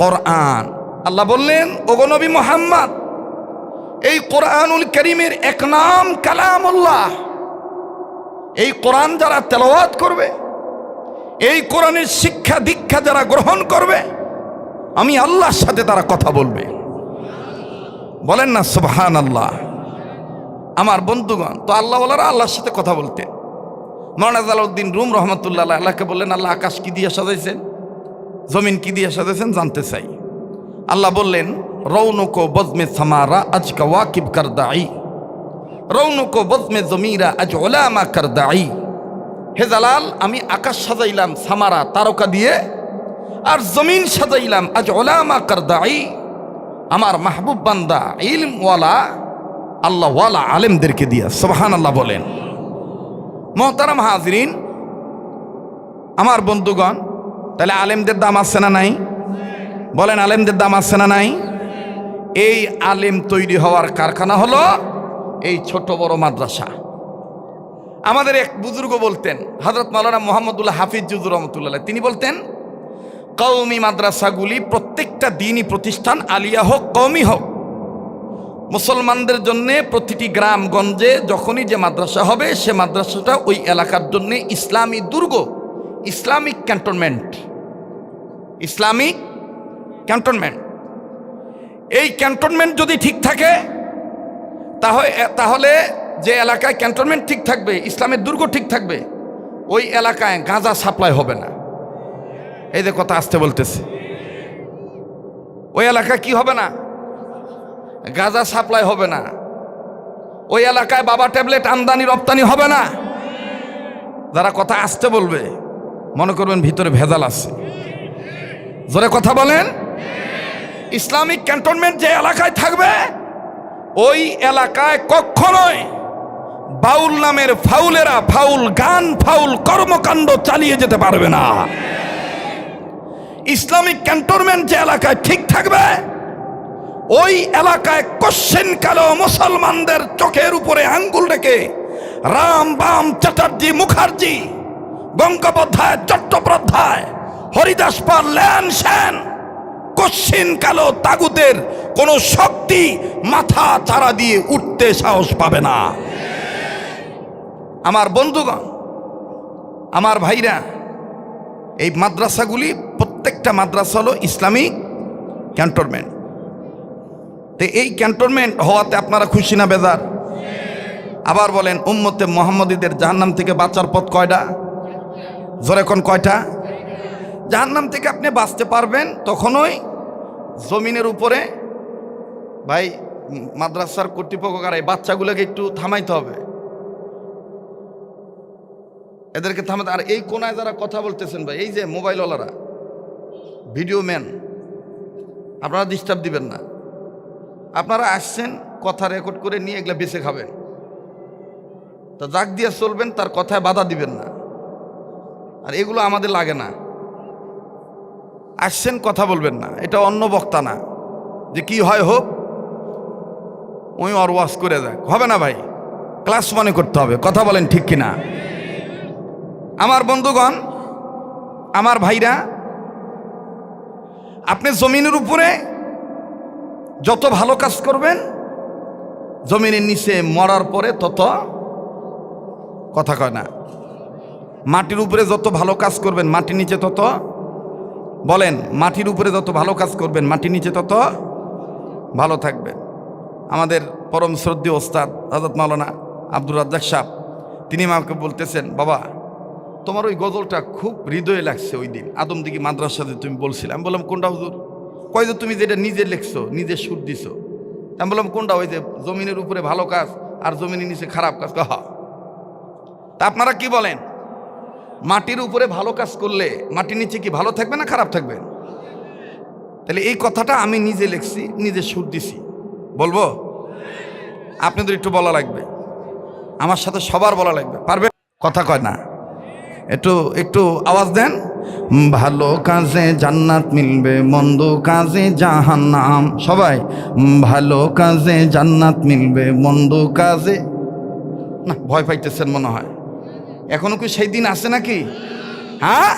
কোরআন। আল্লাহ বললেন, ওগো নবী মুহাম্মদ, এই কোরআনুল কারীমের এক নাম কালামুল্লাহ। এই কোরআন যারা তেলাওয়াত করবে, এই কোরআনের শিক্ষা দীক্ষা যারা গ্রহণ করবে, আমি আল্লাহর সাথে তারা কথা বলবে। বলেন না সুবহানাল্লাহ। আমার বন্ধুগণ, তো আল্লাহওয়ালারা আল্লাহর সাথে কথা বলতেন। মাওলানা জালালউদ্দিন রুম রহমতুল্লাহ আল্লাহকে বললেন, আল্লাহ আকাশ কি দিয়ে সাজাইছেন, জমিন কি দিয়ে সাজাইছেন জানতে চাই। আল্লাহ বললেন, রৌনকো বজমে সামারা আজকা ওয়াকিব করদাই, রৌনকো বজমে জমিরা আজ ওলামা করদাই। হে জালাল, আমি আকাশ সাজাইলাম সামারা তারকা দিয়ে, আর জমিন সাজাইলাম আজ ওলামা করদাই, আমার মাহবুব বান্দা ইলমওয়ালা আল্লাহওয়ালা আলেমদেরকে দিয়া। সুবহানাল্লাহ বলেন। মোহতারাম হাজরিন, আমার বন্ধুগণ, তাহলে আলেমদের দাম আছে না নাই? বলেন আলেমদের দাম আছে না নাই? এই আলেম তৈরি হওয়ার কারখানা হলো এই ছোট বড় মাদ্রাসা। আমাদের এক বুজুর্গ বলতেন, হযরত মাওলানা মুহাম্মদুল্লাহ হাফিজ জুজুর রহমতুল্লাহ, তিনি বলতেন, কওমি মাদ্রাসাগুলি প্রত্যেকটা দিনই প্রতিষ্ঠান, আলিয়া হোক কওমি হোক, মুসলমানদের জন্যে প্রতিটি গ্রামগঞ্জে যখনই যে মাদ্রাসা হবে, সে মাদ্রাসাটা ওই এলাকার জন্যে ইসলামী দুর্গ, ইসলামিক ক্যান্টনমেন্ট, ইসলামিক ক্যান্টনমেন্ট। এই ক্যান্টনমেন্ট যদি ঠিক থাকে, তাহলে যে এলাকায় ক্যান্টনমেন্ট ঠিক থাকবে, ইসলামের দুর্গ ঠিক থাকবে, ওই এলাকায় গাঁজা সাপ্লাই হবে না। এই যে কথা আসতে বলতেছে, ওই এলাকায় কি হবে না? গাঁজা সাপ্লাই হবে না। ওই এলাকায় বাবা ট্যাবলেট আমদানি রপ্তানি হবে না। যারা কথা আসতে বলবে মনে করবেন ভিতরে ভেজাল আছে। জোরে কথা বলেন। ইসলামিক ক্যান্টনমেন্ট যে এলাকায় থাকবে, ওই এলাকায় কখনোই বাউল নামের ফাউলেরা ফাউল গান, ফাউল কর্মকাণ্ড চালিয়ে যেতে পারবে না। ইসলামিক ক্যান্টনমেন্ট যে এলাকায় ঠিক থাকবে, ওই এলাকায় কোশ্চেন কালো মুসলমানদের চোখের উপরে আঙ্গুল রেখে রাম বাম চ্যাটার্জি মুখার্জি, গঙ্গোপাধ্যায় চট্টোপাধ্যায়, হরিদাস পাল ল্যান সেন, কোশ্চেন কালো তাগুতের কোনো শক্তি মাথা চারা দিয়ে উঠতে সাহস পাবে না। আমার বন্ধুগণ, আমার ভাইরা, এই মাদ্রাসাগুলি প্রত্যেকটা মাদ্রাসা হলো ইসলামিক ক্যান্টনমেন্ট। তো এই ক্যান্টনমেন্ট হওয়াতে আপনারা খুশি না বেজার? আবার বলেন, উম্মতে মুহাম্মদীদের জাহান্নাম থেকে বাঁচার পথ কয়টা? জোরে কোন কয়টা? জাহান্নাম থেকে আপনি বাঁচতে পারবেন তখনই জমিনের উপরে, ভাই মাদ্রাসার কর্তৃপক্ষ আর এই বাচ্চাগুলোকে একটু থামাইতে হবে, এদেরকে থামাতে। আর এই কোনায় যারা কথা বলতেছেন ভাই, এই যে মোবাইলওয়ালারা, ভিডিও ম্যান, আপনারা ডিস্টার্ব দিবেন না। আপনারা আসছেন কথা রেকর্ড করে নিয়ে এগুলা বেছে খাবেন, তা যাক দিয়ে চলবেন, তার কথায় বাধা দিবেন না। আর এগুলো আমাদের লাগে না। আসছেন কথা বলবেন না, এটা অন্য বক্তা না যে কি হয় হোক, ওই আর ওয়াজ করে দেখ, হবে না ভাই। ক্লাস মনে করতে হবে। কথা বলেন ঠিক কিনা? আমার বন্ধুগণ, আমার ভাইরা, আপনি জমিনের উপরে যত ভালো কাজ করবেন, জমিনের নিচে মরার পরে তত কথা কয় না। মাটির উপরে যত ভালো কাজ করবেন মাটির নিচে তত, বলেন, মাটির উপরে যত ভালো কাজ করবেন মাটির নিচে তত ভালো থাকবেন। আমাদের পরম শ্রদ্ধেয় ওস্তাদ হযরত মাওলানা আব্দুর রাজ্জাক সাহেব, তিনি আমাকে বলতেছেন, বাবা তোমার ওই গজলটা খুব হৃদয়ে লাগছে ওই দিন আদমদিঘি মাদ্রাসাতে তুমি বলছিলে। আমি বললাম কোনটা হুজুর? কয় যে তুমি যেটা নিজে লিখছো, নিজে সুর দিছো। আমি বললাম কোনটা? ওই যে জমিনের উপরে ভালো কাজ আর জমিনের নিচে খারাপ কাজ। হ্যাঁ। তা আপনারা কি বলেন, মাটির উপরে ভালো কাজ করলে মাটির নিচে কি ভালো থাকবে না খারাপ থাকবে? তাহলে এই কথাটা আমি নিজে লিখছি, নিজে সুর দিছি, বলবো? আপনাদের একটু বলা লাগবে, আমার সাথে সবার বলা লাগবে, পারবে? কথা কয় না, একটু একটু আওয়াজ দেন। ভালো কাজে জান্নাত মিলবে, মন্দ কাজে জাহান্নাম। সবাই, ভালো কাজে জান্নাত মিলবে, মন্দ কাজে, না ভয় পাইতেছেন মনে হয়। এখনো কি সেই দিন আছে নাকি? হ্যাঁ,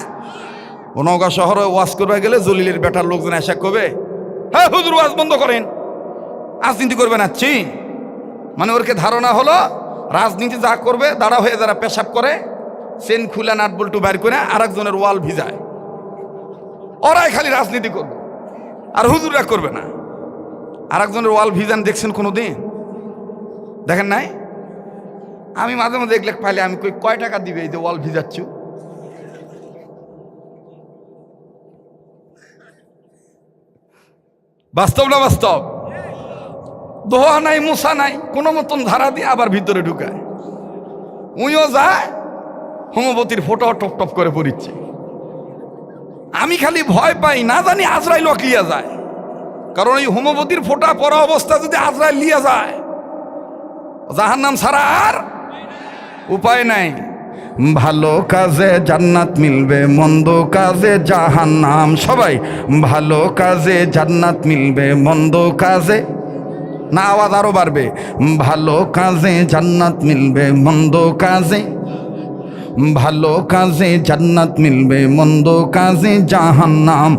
নওগাঁ শহরে ওয়াজ করবে গেলে জলিলের বেটার লোকজন এসে কবে, হ্যাঁ হুজুর ওয়াজ বন্ধ করেন, রাজনীতি করবে না। মানে ওরকে ধারণা হলো রাজনীতি যা করবে দাঁড়া হয়ে যারা পেশাব করে, চেন খুলে নাট বল্টু বাইর করে আরেকজনের ওয়াল ভিজায়, ওরাই খালি রাজনীতি করবে আর হুজুররা করবে না। আরেকজনের ওয়াল ভিজান দেখছেন কোনো দিন? দেখেন নাই? আমি মাঝে মাঝে দেখলে পাইলে আমি কয় টাকা দিবে এই যে ওয়াল ভিজাচ্ছ? বাস্তব না বাস্তব? দোহা নাই, মুসা নাই, কোনো মতন ধারা দিয়ে আবার ভিতরে ঢুকায়। উইও যায়, হোমবতীর ফটো টপ টপ করে পড়িচ্ছে। আমি খালি ভয় পাই, না জানি আজরাইল লিয়া যায়। কারণ এই হোমবতীর ফোঁটা পরা অবস্থা যদি আজরাইল লিয়া যায়, জাহান্নাম ছাড়া আর উপায় নাই। ভালো কাজে জান্নাত মিলবে, মন্দ কাজে জাহান্নাম। সবাই, ভালো কাজে জান্নাত মিলবে, মন্দ কাজে, না আওয়াজ আরো বাড়বে, ভালো কাজে জান্নাত মিলবে, মন্দ কাজে, ভালো কাজে জান্নাত মিলবে, মন্দ কাজে জাহান্নাম।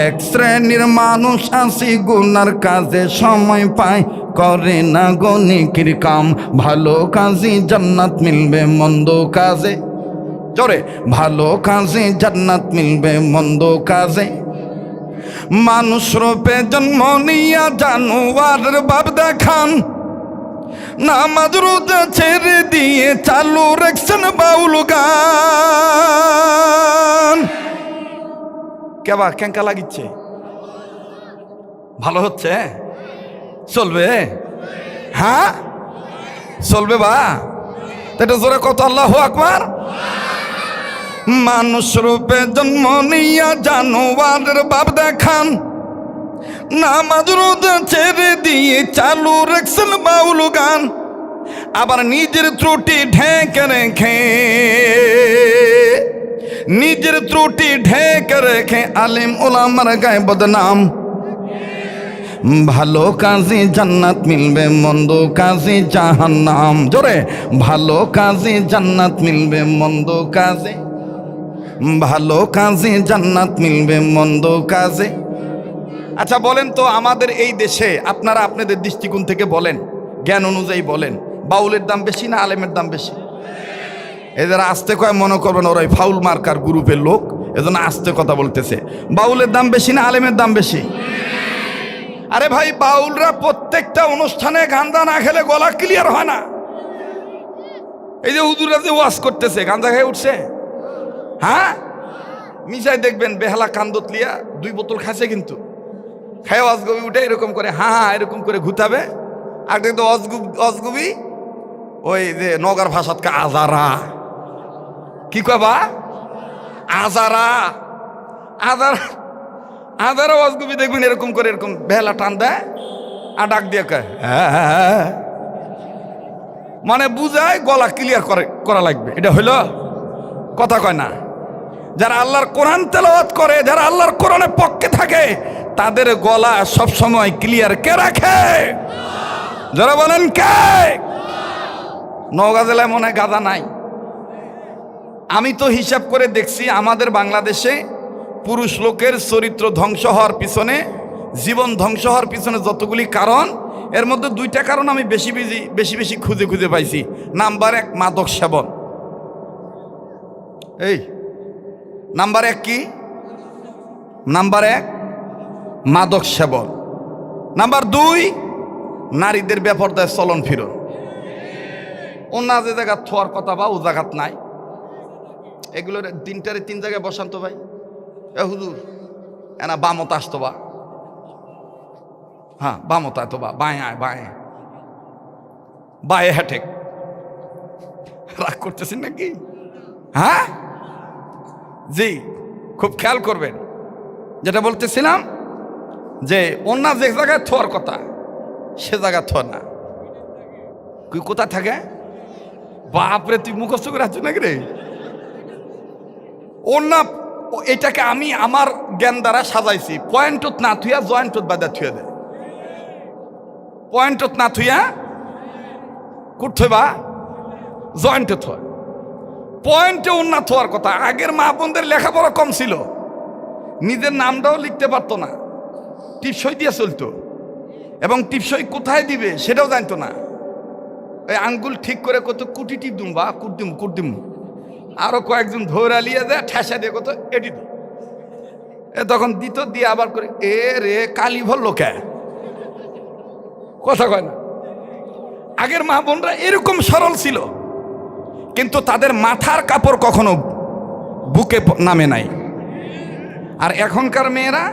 এক শ্রেণীর মানুষ আসি গুনার কাজে সময় পায়, করে না গো নেকির কাম। ভালো কাজে জান্নাত মিলবে, মন্দ কাজে, জোরে, ভালো কাজে জান্নাত মিলবে, মন্দ কাজে। মানুষ রূপে জন্ম নিয়া জানোয়ারের ভাব দেখান, নামাজ রোজা ছেড়ে দিয়ে চালু রাখছেন বাউল গান। কেবা কেঙ্কা লাগিচ্ছে? ভালো হচ্ছে? চলবে? হ্যাঁ চলবে বা? এটা জোরে কত আল্লাহু আকবার। মানুষ রূপে জন্ম নিয়া জানোয়ারের ভাব দেখান, নামাজ রোজা ছেড়ে দিয়ে চালু রাখছেন বাউল গান। আবার নিজের ত্রুটি ঢেকে রেখে, নিজের ত্রুটি ঢেকে রেখে আলেম ওলামার গায়ে বদনাম। ভালো কাজে জান্নাত মিলবে, মন্দ কাজে জাহান্নাম। জোরে, ভালো কাজে জান্নাত মিলবে, মন্দ কাজে, ভালো কাজে জান্নাত মিলবে, মন্দ কাজে। আচ্ছা বলেন তো, আমাদের এই দেশে আপনারা আপনাদের দৃষ্টিকোণ থেকে বলেন, জ্ঞান অনুযায়ী বলেন, বাউলের দাম বেশি না আলেমের দাম বেশি? এদের আস্তে কয় মনে করবেন ওরাই ফাউল মার্কার গ্রুপের লোক, এজন্য আস্তে কথা বলতেছে। বাউলের দাম বেশি না আলেমের দাম বেশি? আরে ভাই, বাউলরা প্রত্যেকটা অনুষ্ঠানে গাঁজা না খেলে গলা ক্লিয়ার হয় না। এই যে হুজুরা যে ওয়াজ করতেছে গাঁজা খেয়ে উঠছে, হ্যাঁ মিশাই দেখবেন বেহালা কান্দত লিয়া 2 বোতল খাইছে, কিন্তু খায় অজগবি উঠে এরকম করে হ্যাঁ হ্যাঁ এরকম করে ঘুতাবে। আর কিন্তু অজগবি ওই যে নগর ভাষাতকে আজারা, কি কবা আজারা, আজারা, আজারা অজগবি দেখবেন এরকম করে এরকম বেহালা টান দেয় আর ডাক দিয়ে কয় হ্যাঁ, মানে বুঝায় গলা ক্লিয়ার করা লাগবে। এটা হইল কথা কয় না। যারা আল্লাহর কোরআন তেলাওয়াত করে, যারা আল্লাহর কোরআনের পক্ষে থাকে, তাদের গলা সব সময় ক্লিয়ার কে রাখে? যারা বলেন কে? নওগাঁ জেলায় মনে হয় গাঁজা নাই। আমি তো হিসাব করে দেখছি আমাদের বাংলাদেশে পুরুষ লোকের চরিত্র ধ্বংস হওয়ার পিছনে, জীবন ধ্বংস হওয়ার পিছনে যতগুলি কারণ, এর মধ্যে 2টা কারণ আমি বেশি বেশি খুঁজে পাইছি। নাম্বার 1 মাদক সেবন, এই নাম্বার এক কি? নাম্বার এক মাদক সেবন। নাম্বার দুই নারীদের বেপরদায় চলন ফিরন। অন্য যে জায়গা থোয়ার কথা বা ও জায়গাত নাই, এগুলোর তিনটারে তিন জায়গায় বসান্ত ভাই। এ হুজুর এনা বামত আসতো বা, হ্যাঁ বামত আয় তো বা, বাঁয়ে আয়, বাঁয়ে বাঁয়ে হ্যাটেক। রাগ করতেছেন নাকি? হ্যাঁ জি, খুব খেয়াল করবেন। যেটা বলতেছিলাম যে অন্য যে জায়গায় থোয়ার কথা সে জায়গায় থো না। তুই কোথায় থাকে? বাপরে, তুই মুখস্থ করে আসছিস নাকি রে? অন্য এটাকে আমি আমার জ্ঞান দ্বারা সাজাইছি। পয়েন্টত না থুইয়া জয়েন্টত বাদা থুয়ে দেয়। পয়েন্টত না থুইয়া কুঠে বা জয়েন্টে থয়। পয়েন্টে উন্নত হওয়ার কথা। আগের মা বোনদের লেখাপড়া কম ছিল, নিজের নামটাও লিখতে পারতো না, টিপসই দিয়ে চলতো, এবং টিপসই কোথায় দিবে সেটাও জানতো না। এই আঙ্গুল ঠিক করে কত কুটি টিপ দুম বা কুটদিম কুটদিম, আরো কয়েকজন ধৈরা লিয়ে যায় ঠেসা দিয়ে কত এটি এ তখন দিত, দিয়ে আবার করে এ রে কালি ভর লোকে কথা কয় না। আগের মা বোনরা এরকম সরল ছিল, কিন্তু তাদের মাথার কাপড় কখনো বুকে নামে নাই। আর এখনকার মেয়েরা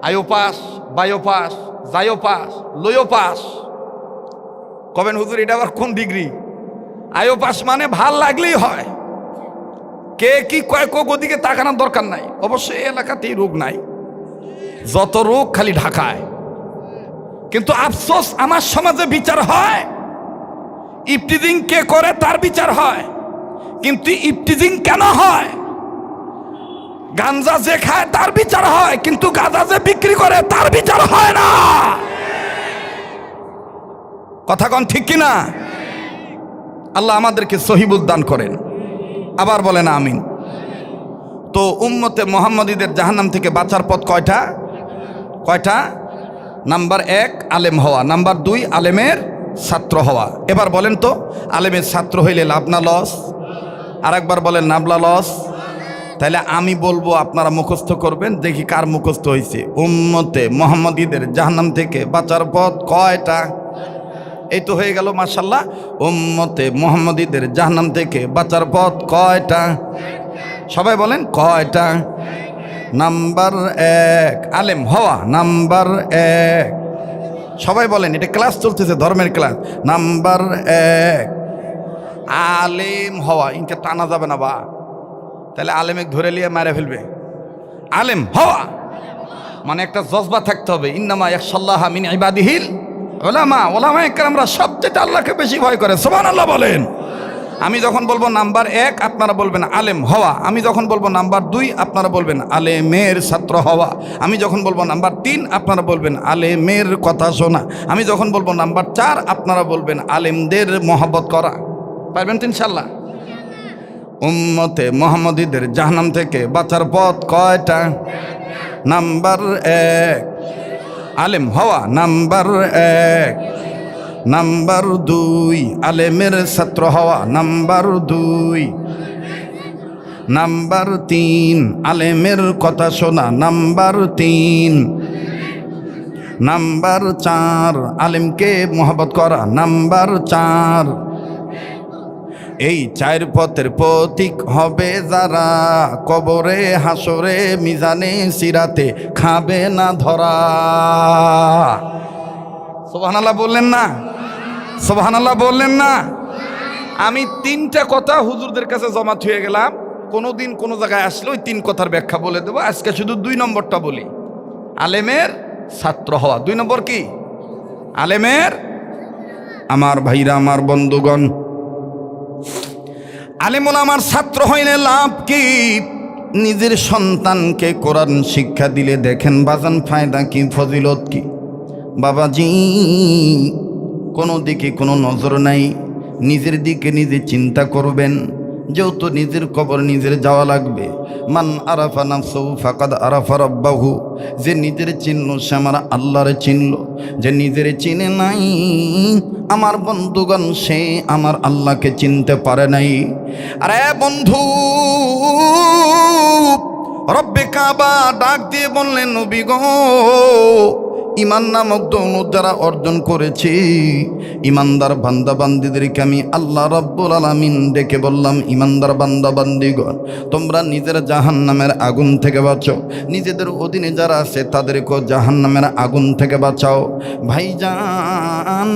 আয়ো পাস, বায়ো পাস, যায়ো পাস, লয়ো পাস। কবেন হুজুর এটা আবার কোন ডিগ্রি? আয়ো পাস মানে ভাল লাগলেই হয়, কে কি কয় ওদিকে তাকানোর দরকার নাই। অবশ্যই এই এলাকাতেই রোগ নাই, যত রোগ খালি ঢাকায়। কিন্তু আফসোস, আমার সমাজে বিচার হয়, ইফটিজিং কে করে তার বিচার হয়। কিন্তু ইফটিজিং কেন হয়? গাঞ্জা যে খায় তার বিচার হয়, কিন্তু গাঁজা যে বিক্রি করে তার বিচার হয় না। কথা কোন ঠিক কিনা? আল্লাহ আমাদেরকে সহিবুল দান করেন। আবার বলেন আমিন। তো উম্মতে মুহাম্মাদীদের জাহান্নাম থেকে বাঁচার পথ কয়টা? কয়টা? নাম্বার এক আলেম হওয়া, নাম্বার দুই আলেমের ছাত্র হওয়া। এবার বলেন তো, আলেমের ছাত্র হইলে লাভ না লস? আর একবার বলেন, নাবলা লস? তাহলে আমি বলবো, আপনারা মুখস্থ করবেন, দেখি কার মুখস্থ হয়েছে। উম্মতে মুহাম্মাদীদের জাহান্নাম থেকে বাঁচার পথ কয়টা? এই তো হয়ে গেল মাশাআল্লাহ। উম্মতে মুহাম্মাদীদের জাহান্নাম থেকে বাঁচার পথ কয়টা? সবাই বলেন কয়টা? নাম্বার এক আলেম হওয়া, নাম্বার এক। সবাই বলেন, এটা ক্লাস চলতেছে, ধর্মের ক্লাস। নাম্বার এক আলেম হওয়া। ইনকে টানা যাবে না বা, তাহলে আলেমে ধরে নিয়ে মারে ফেলবে। আলেম হওয়া মানে একটা জজবা থাকতে হবে। ইন্নামা ইয়াখশাল্লাহা মিন ইবাদিহিল উলামা। উলামায়ে কেরামরা সবচেয়ে আল্লাহকে বেশি ভয় করে। সুবহানাল্লাহ বলেন। আমি যখন বলবো নাম্বার এক, আপনারা বলবেন আলেম হওয়া। আমি যখন বলবো নাম্বার দুই, আপনারা বলবেন আলেমের ছাত্র হওয়া। আমি যখন বলবো নাম্বার তিন, আপনারা বলবেন আলেমের কথা শোনা। আমি যখন বলবো নাম্বার চার, আপনারা বলবেন আলেমদের মহব্বত করা। পারবেন তো ইনশাল্লাহ? উম্মতে মুহাম্মাদীদের জাহান্নাম থেকে বাঁচার পথ কয়টা? নাম্বার এক আলেম হওয়া, নাম্বার এক। নাম্বার দুই আলেমের ছাত্র হওয়া, নাম্বার দুই। নাম্বার তিন আলেমের কথা শোনা, নাম্বার তিন। নাম্বার চার আলেমকে মহব্বত করা, নাম্বার চার। এই চার পথের প্রতীক হবে যারা, কবরে হাসরে মিজানে সিরাতে খাবে না ধরা। সুবহানাল্লাহ বললেন না? সুবহানাল্লাহ বললেন না? আমি তিনটা কথা হুজুরদের কাছে জমা থুয়ে গেলাম, কোনোদিন কোনো জায়গায় আসলে ওই তিন কথার ব্যাখ্যা বলে দেবো। আজকে শুধু দুই নম্বরটা বলি, আলেমের ছাত্র হওয়া। দুই নম্বর কি? আলেমের। আমার ভাইরা, আমার বন্ধুগণ, আলেম ওলামার ছাত্র হইলে লাভ কি? নিজের সন্তানকে কোরআন শিক্ষা দিলে দেখেন বাজান ফায়দা কি, ফজিলত কি। বাবাজি, কোনো দিকে কোনো নজর নাই, নিজের দিকে নিজে চিন্তা করবেন। যেহেতু নিজের কবর নিজের যাওয়া লাগবে। মান আরাফা নাফসাহু ফাকাদ আরাফা রাব্বাহু, যে নিজের চিনল সে আমার আল্লাহরে চিনল, যে নিজের চিনে নাই আমার বন্ধুগণ সে আমার আল্লাহকে চিনতে পারে নাই। আরে বন্ধু, রব্বে কাবা ডাক দিয়ে বললেন, নবী গো, ইমান নামক দৌলত যারা অর্জন করেছি, ইমানদার বান্দা বান্দিদেরকে আমি আল্লাহ রব্বুল আলামিন ডেকে বললাম, ইমানদার বান্দা বান্দিগণ, তোমরা নিজের জাহান্নামের আগুন থেকে বাঁচো, নিজেদের অধীনে যারা আছে তাদেরকেও জাহান্নামের আগুন থেকে বাঁচাও। ভাইজান,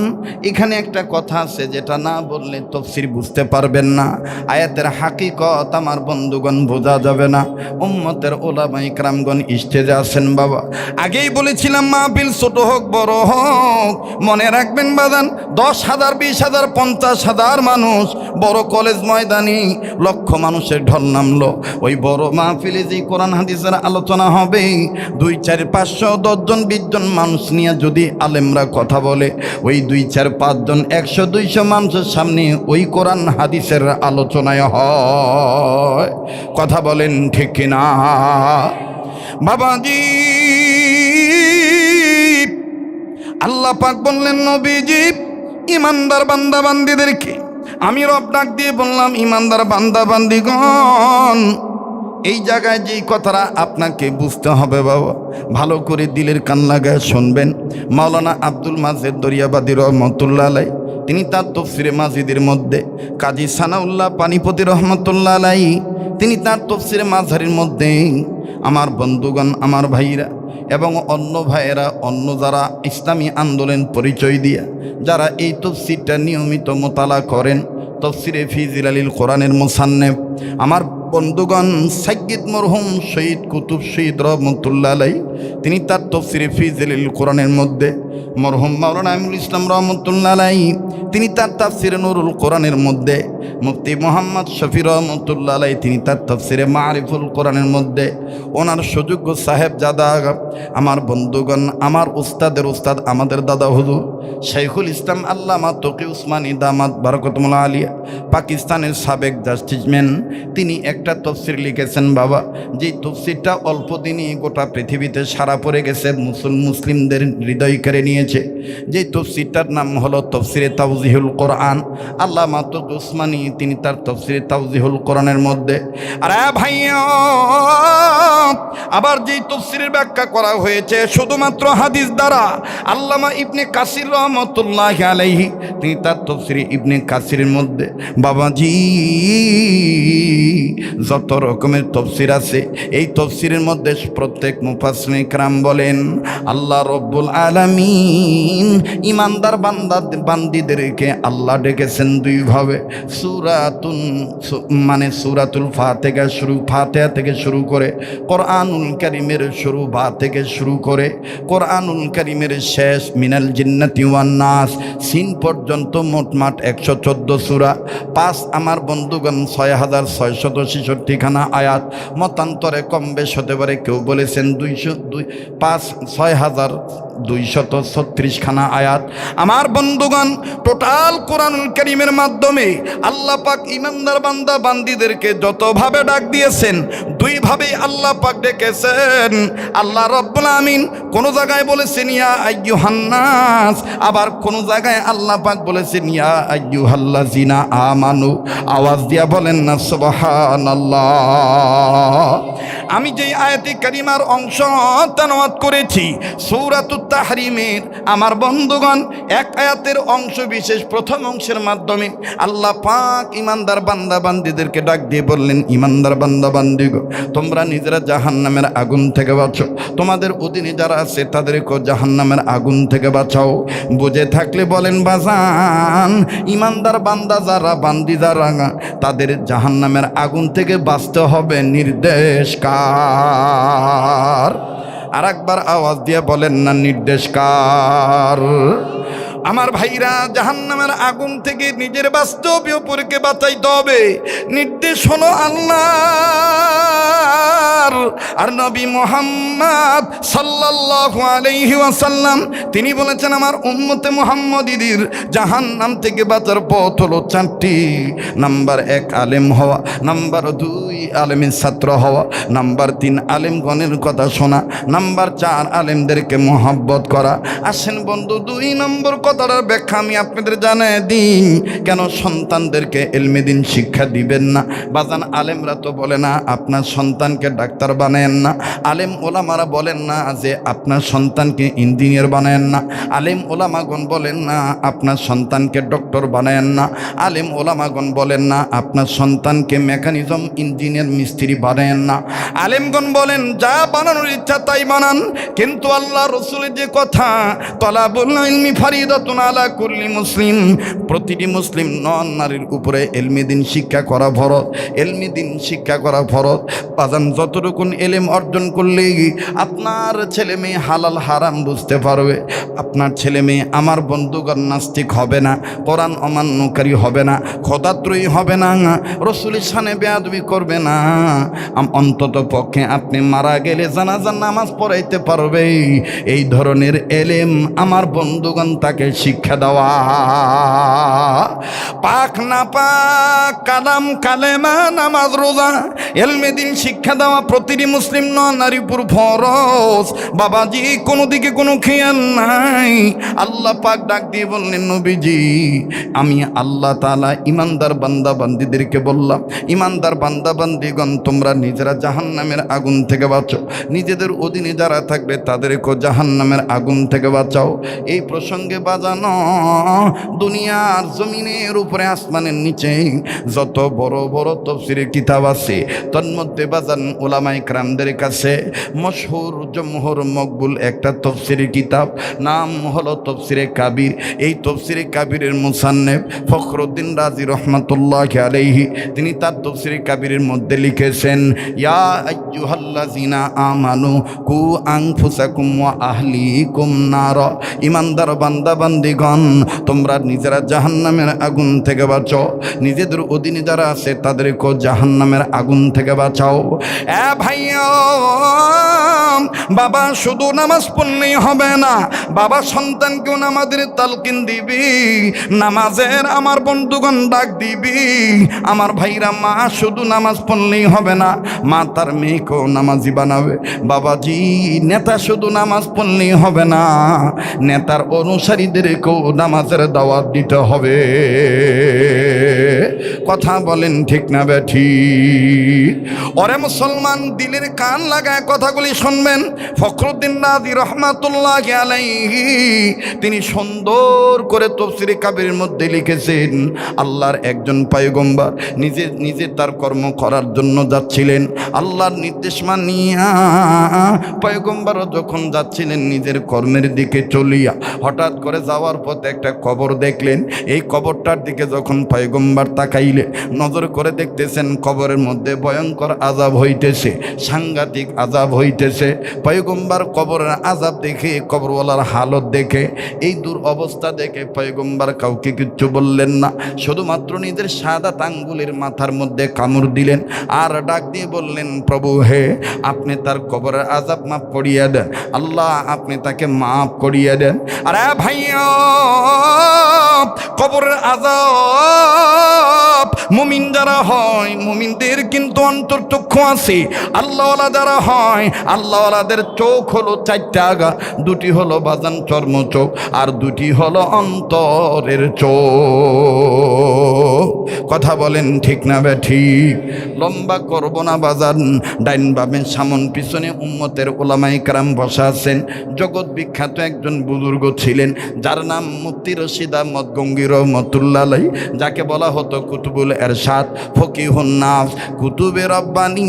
এখানে একটা কথা আছে যেটা না বললে তাফসীর বুঝতে পারবেন না। আয়াতের হাকিকত আমার বন্ধুগণ বোঝা যাবে না। উম্মতের ওলামা ইকরামগণ স্টেজে আছেন বাবা। আগেই বলেছিলাম মাহফিল ছোট হোক বড় হোক, মনে রাখবেন বাদান, 10,000 20,000 50,000 মানুষ বড় কলেজ ময়দানে লক্ষ মানুষের ঢল নামলো। ওই বড় মাহফিলে যে কোরআন হাদিসের আলোচনা হবে, 2 4 500 10 জন 20 জন মানুষ নিয়ে যদি আলেমরা কথা বলে, ওই 2 4 5 জন 100 200 মানুষের সামনে ওই কোরআন হাদিসের আলোচনায় হয়। কথা বলেন ঠিক কিনা বাবাজি? আল্লাহ পাক বললেন, নবীজি, ইমানদার বান্দা বান্দিদেরকে আমি রব ডাক দিয়ে বললাম, ইমানদার বান্দা বান্দিগণ, এই জায়গায় যেই কথাটা আপনাকে বুঝতে হবে বাবা, ভালো করে দিলের কান লাগায় শুনবেন। মাওলানা আব্দুল মাজেদ দরিয়াবাদী রহমতুল্লাহ আলাই, তিনি তার তফসিরে মাজিদের মধ্যে, কাজী সানাউল্লাহ পানিপতি রহমতুল্লাহ আলাই, তিনি তার তফসিরে মাঝারির মধ্যে, আমার বন্ধুগণ, আমার ভাইরা এবং অন্য ভাইয়েরা, অন্য যারা ইসলামী আন্দোলন পরিচয় দিয়া যারা এই তফসিরটা নিয়মিত মোতালা করেন, তফসিরে ফি জিলালিল কোরআনের মুসান্নেফ আমার বন্ধুগণ সাইয়্যিদ মরহুম শহীদ কুতুব শহীদ রহমতুল্লাহ আলাই, তিনি তার তফসিরে ফি জিলালিল কোরআনের মধ্যে, মরহুম মাওলানা আমিনুল ইসলাম রহমতুল্লাহ আলাই, তিনি তার তাফসিরে নুরুল কোরআনের মধ্যে, মুফতি মোহাম্মদ শফি রহমতুল্লাহ আলাই, তিনি তার তাফসিরে মারিফুল কোরআনের মধ্যে, ওনার সুযোগ্য সাহেব জাদা আমার বন্ধুগণ, আমার উস্তাদের উস্তাদ, আমাদের দাদা হুজুর শাইখুল ইসলাম আল্লামা তকি উসমানী দামাত বারাকাতুল্লাহ আলিয়া, পাকিস্তানের সাবেক জাস্টিসম্যান, তিনি একটা তফসির লিখেছেন বাবা, যেই তফসিরটা অল্প দিনই গোটা পৃথিবীতে সারা পড়ে গেছে, মুসলিমদের হৃদয় কেড়ে নিয়েছে। যেই তফসিরটার নাম হলো তফসিরে তাওজিহুল কোরআন। আল্লামা তকি উসমানী তিনি তার তফসিরে তাওজিহুল কোরআনের মধ্যে, আরে ভাইয়া, আবার যেই তফসিরের ব্যাখ্যা করা হয়েছে শুধুমাত্র হাদিস দ্বারা, আল্লামা ইবনে কাসির রহমতুল্লাহ আলাইহি, তিনি তার তফসিরে ইবনে কাসিরের মধ্যে, বাবাজি, যত রকমের তফসির আছে, এই তফসিরের মধ্যে প্রত্যেক মুফাসসির ইকরাম বলেন, আল্লাহ রব্বুল আলামিন ইমানদার বান্দিদেরকে আল্লাহ ডেকেছেন দুইভাবে। মানে সূরাতুল ফাতিহা থেকে শুরু করে কোরআনুল কারীমের শুরু বা থেকে শুরু করে কোরআনুল কারীমের শেষ মিনাল জিন্নাতি ওয়ান নাস সিন পর্যন্ত মোটমাট 114 সূরা, 5 আমার বন্ধুগণ 6666 খানা আয়াত, মতান্তরে কম বেশ হতে পারে, কেউ বলেছেন 6236 খানা আয়াত। আমার বন্ধুগণ, টোটাল কোরআনুল কারীমের মাধ্যমে আল্লাহ পাক ইমানদার বান্দা বান্দিদেরকে যতভাবে ডাক দিয়েছেন, দুইভাবেই আল্লাহ পাক ডেকেছেন। আল্লাহ রাব্বুল আমিন কোন জায়গায় বলেছেন ইয়া আইয়ুহান নাস, আবার কোন জায়গায় আল্লাহ পাক বলেছেন ইয়া আইয়ুহাল্লাযিনা আমানু। আওয়াজ দিয়া বলেন না সুবহানাল্লাহ। আমি যেই আয়াতে কারিমার অংশ তেলাওয়াত করেছি সূরাতুত তাহরিমের, আমার বন্ধুগণ, এক আয়াতের অংশ বিশেষ প্রথম অংশের মাধ্যমে আল্লাহ পাক ইমানদার বান্দা বান্দিদেরকে ডাক দিয়ে বললেন, ইমানদার বান্দা বান্দিগো, তোমরা নিজেরা জাহান্নামের আগুন থেকে বাঁচো, তোমাদের অধীনে যারা আছে তাদেরকেও জাহান্নামের আগুন থেকে বাঁচাও। বুঝে থাকলে বলেন বাজান, ইমানদার বান্দা যারা, বান্দি যারা, তাদের জাহান্নামের আগুন থেকে বাঁচতে হবে নির্দেশ কার? আর একবার আওয়াজ দিয়ে বলেন না, নির্দেশ কার? আমার ভাইরা, জাহান্নামের আগুন থেকে নিজের বাস্তবীয় পরকে বাঁচাইতে হবে। নির্দেশ হলো আল্লাহর, আর নবী মুহাম্মদ সাল্লাল্লাহু আলাইহি ওয়াসাল্লাম তিনি বলেছেন, আমার উম্মতে মুহাম্মদীদের জাহান্নাম থেকে বাঁচার পথ হলো চারটি। নাম্বার 1 আলেম হওয়া, নাম্বার 2 আলেমের ছাত্র হওয়া, নাম্বার 3 আলেমগণের কথা শোনা, নাম্বার 4 আলেমদেরকে মহব্বত করা। আসেন বন্ধু, 2 নম্বর কথাটার ব্যাখ্যা আমি আপনাদের জানাই দিই। কেন সন্তানদেরকে ইলমে দ্বীন শিক্ষা দিবেন না? বাজান, আলেমরা তো বলে না আপনার সন্তানকে ডাক্তার বানায়েন না, আলেম ওলামারা বলেন না যে আপনার সন্তানকে ইঞ্জিনিয়ার বানায়েন না, আলেম ওলামাগণ বলেন না আপনার সন্তানকে ডক্টর বানায়েন না, আলেম ওলামাগণ বলেন না আপনার সন্তানকে মেকানিজম ইঞ্জিনিয়ার মিস্ত্রি বানায়েন না। আলেমগণ বলেন যা বানানোর ইচ্ছা তাই বানান, কিন্তু আল্লাহ রসুলের যে কথা, তলাবুল ইলমি ফারিদাতুন আলা কুল্লি মুসলিম, প্রতিটি মুসলিম নন নারীর উপরে ইলমে দ্বীন শিক্ষা করা ফরজ, ইলমে দ্বীন শিক্ষা করা ফরজ। বাজান, যতটুকুন ইলম অর্জন করলে আপনার ছেলে মেয়ে হালাল হারাম বুঝতে পারবে, আপনার ছেলে মেয়ে আমার বন্ধুগণ নাস্তিক হবে না, কোরআন অমান্যকারী হবে না, খোদাত্রয়ী হবে না, রসুলের শানে বেয়াদবি করবে না, অন্তত পক্ষে আপনি মারা গেলে জানাজার নামাজ পড়াইতে পারবে। এই ধরনের এলেম আমার বন্ধুগণ তাকে শিক্ষা দেওয়া। পাক না পাক, কালাম কালেমা নামাজ রোজা, ইলমে দ্বীন শিক্ষা দেওয়া প্রতিটি মুসলিম নারীর উপর ফরজ। বাবাজি, কোনো দিকে কোনো খেয়াল নাই। আল্লাহ পাক ডাক দিয়ে বললেন, নবীজি আমি আল্লাহ তাআলা ইমানদার বান্দা বান্দীদেরকে বললাম, ইমানদার বান্দা বান্দীগণ তোমরা নিজেরা জাহান্নামের আগুন থেকে বাঁচো, নিজেদের অধীনে যারা থাকবে তাদেরকেও জাহান্নামের আগুন থেকে বাঁচাও। এই প্রসঙ্গে বাজানো দুনিয়ার জমিনের উপরে আসমানের নিচে যত বড় বড় তাফসীরের কিতাব আছে, তন্মধ্যে বাজান উলামায়ে কেরামদের কাছে মশহুর জমহুর মকবুল একটা তাফসীরের কিতাব, নাম হলো তাফসীরে কাবির। এই তাফসীরে কাবিরের মুসান্নিফ ফখরুদ্দিন রাজি রহমাতুল্লাহি আলাইহি তিনি তার তাফসীরে কাবিরের মধ্যে লিখেছেন, ইয়া আইয়ুহাল্লাযিনা আমানু কু আনফুসাকুম ওয়া আহলিকুম নার, ইমানদার বান্দা বান্দিগণ তোমরা নিজেরা জাহান্নামের আগুন থেকে বাঁচো, নিজেদের অধীনে যারা আছে তাদেরকেও জাহান্নামের আগুন থেকে বাঁচাও। এ ভাইয়া, বাবা শুধু নামাজ পড়লেই হবে না, বাবা সন্তানকেও নামাজের তালকিন দিবি, নামাজের আমার বন্ধুগণ ডাক দিবি। আমার ভাইরা, মা শুধু নামাজ পড়লেই হবে না, মা তার মেয়েকেও নামাজি বানাবে। বাবাজি, নেতা শুধু নামাজ পড়লেই হবে না, নেতার অনুসারীদেরকেও নামাজের দাওয়াত দিতে হবে। কথা বলেন ঠিক না বেঠিক? ওরে মুসলমান, দিলের কান লাগায় কথাগুলি শুনবেন। ফখরুদ্দিন রাজি রহমাতুল্লাহি আলাইহি তিনি সুন্দর করে তাফসীরে কাবিরের মধ্যে লিখেছেন, আল্লাহর একজন পয়গম্বর নিজে তার কর্ম করার জন্য যাচ্ছিলেন, আল্লাহর নির্দেশ মানিয়া পয়গম্বরও যখন যাচ্ছিলেন নিজের কর্মের দিকে চলিয়া, হঠাৎ করে যাওয়ার পথে একটা কবর দেখলেন। এই কবরটার দিকে যখন পয়গম্বর তাকাইলে নজর করে দেখতেছেন কবরের মধ্যে ভয়ঙ্কর আযাব হইতেছে, সাংঘাতিক আযাব হইতেছে। পয়গম্বর কবরের আযাব দেখে, কবরওয়ালার হালত দেখে, এই দূর অবস্থা দেখে পয়গম্বর কাউকে কিচ্ছু বললেন না, শুধুমাত্র নিজের সাদাত আঙ্গুলের মাথার মধ্যে কামড় দিলেন আর ডাক দিয়ে বললেন, প্রভু হে, আপনি তার কবরের আযাব মাফ করিয়ে দেন, আল্লাহ আপনি তাকে মাফ করিয়ে দেন। আরে ভাইয়া, কবরের আযাব মুমিন যারা হয়, মুমিনদের কিন্তু অন্তর্চক্ষু আছে। আল্লাহওয়ালা যারা হয়, আল্লাহওয়ালাদের চোখ হলো 4টা, 2টি হলো বাজান চর্ম চোখ আর 2টি হলো অন্তরের চোখ। কথা বলেন ঠিক না বেঠিক? লম্বা করব না বাজান। ডাইন বামের সামন পিছনে উম্মতের উলামায়ে কেরাম বসা আছেন। জগৎ বিখ্যাত একজন বুজুর্গ ছিলেন যার নাম মুফতি রশিদ আহমদ গঙ্গী রহমাতুল্লাহ আলাইহি, যাকে বলা হতো কুতুবুল এরশাদ, ফকিহুন নাস, কুতুবে রব্বানী,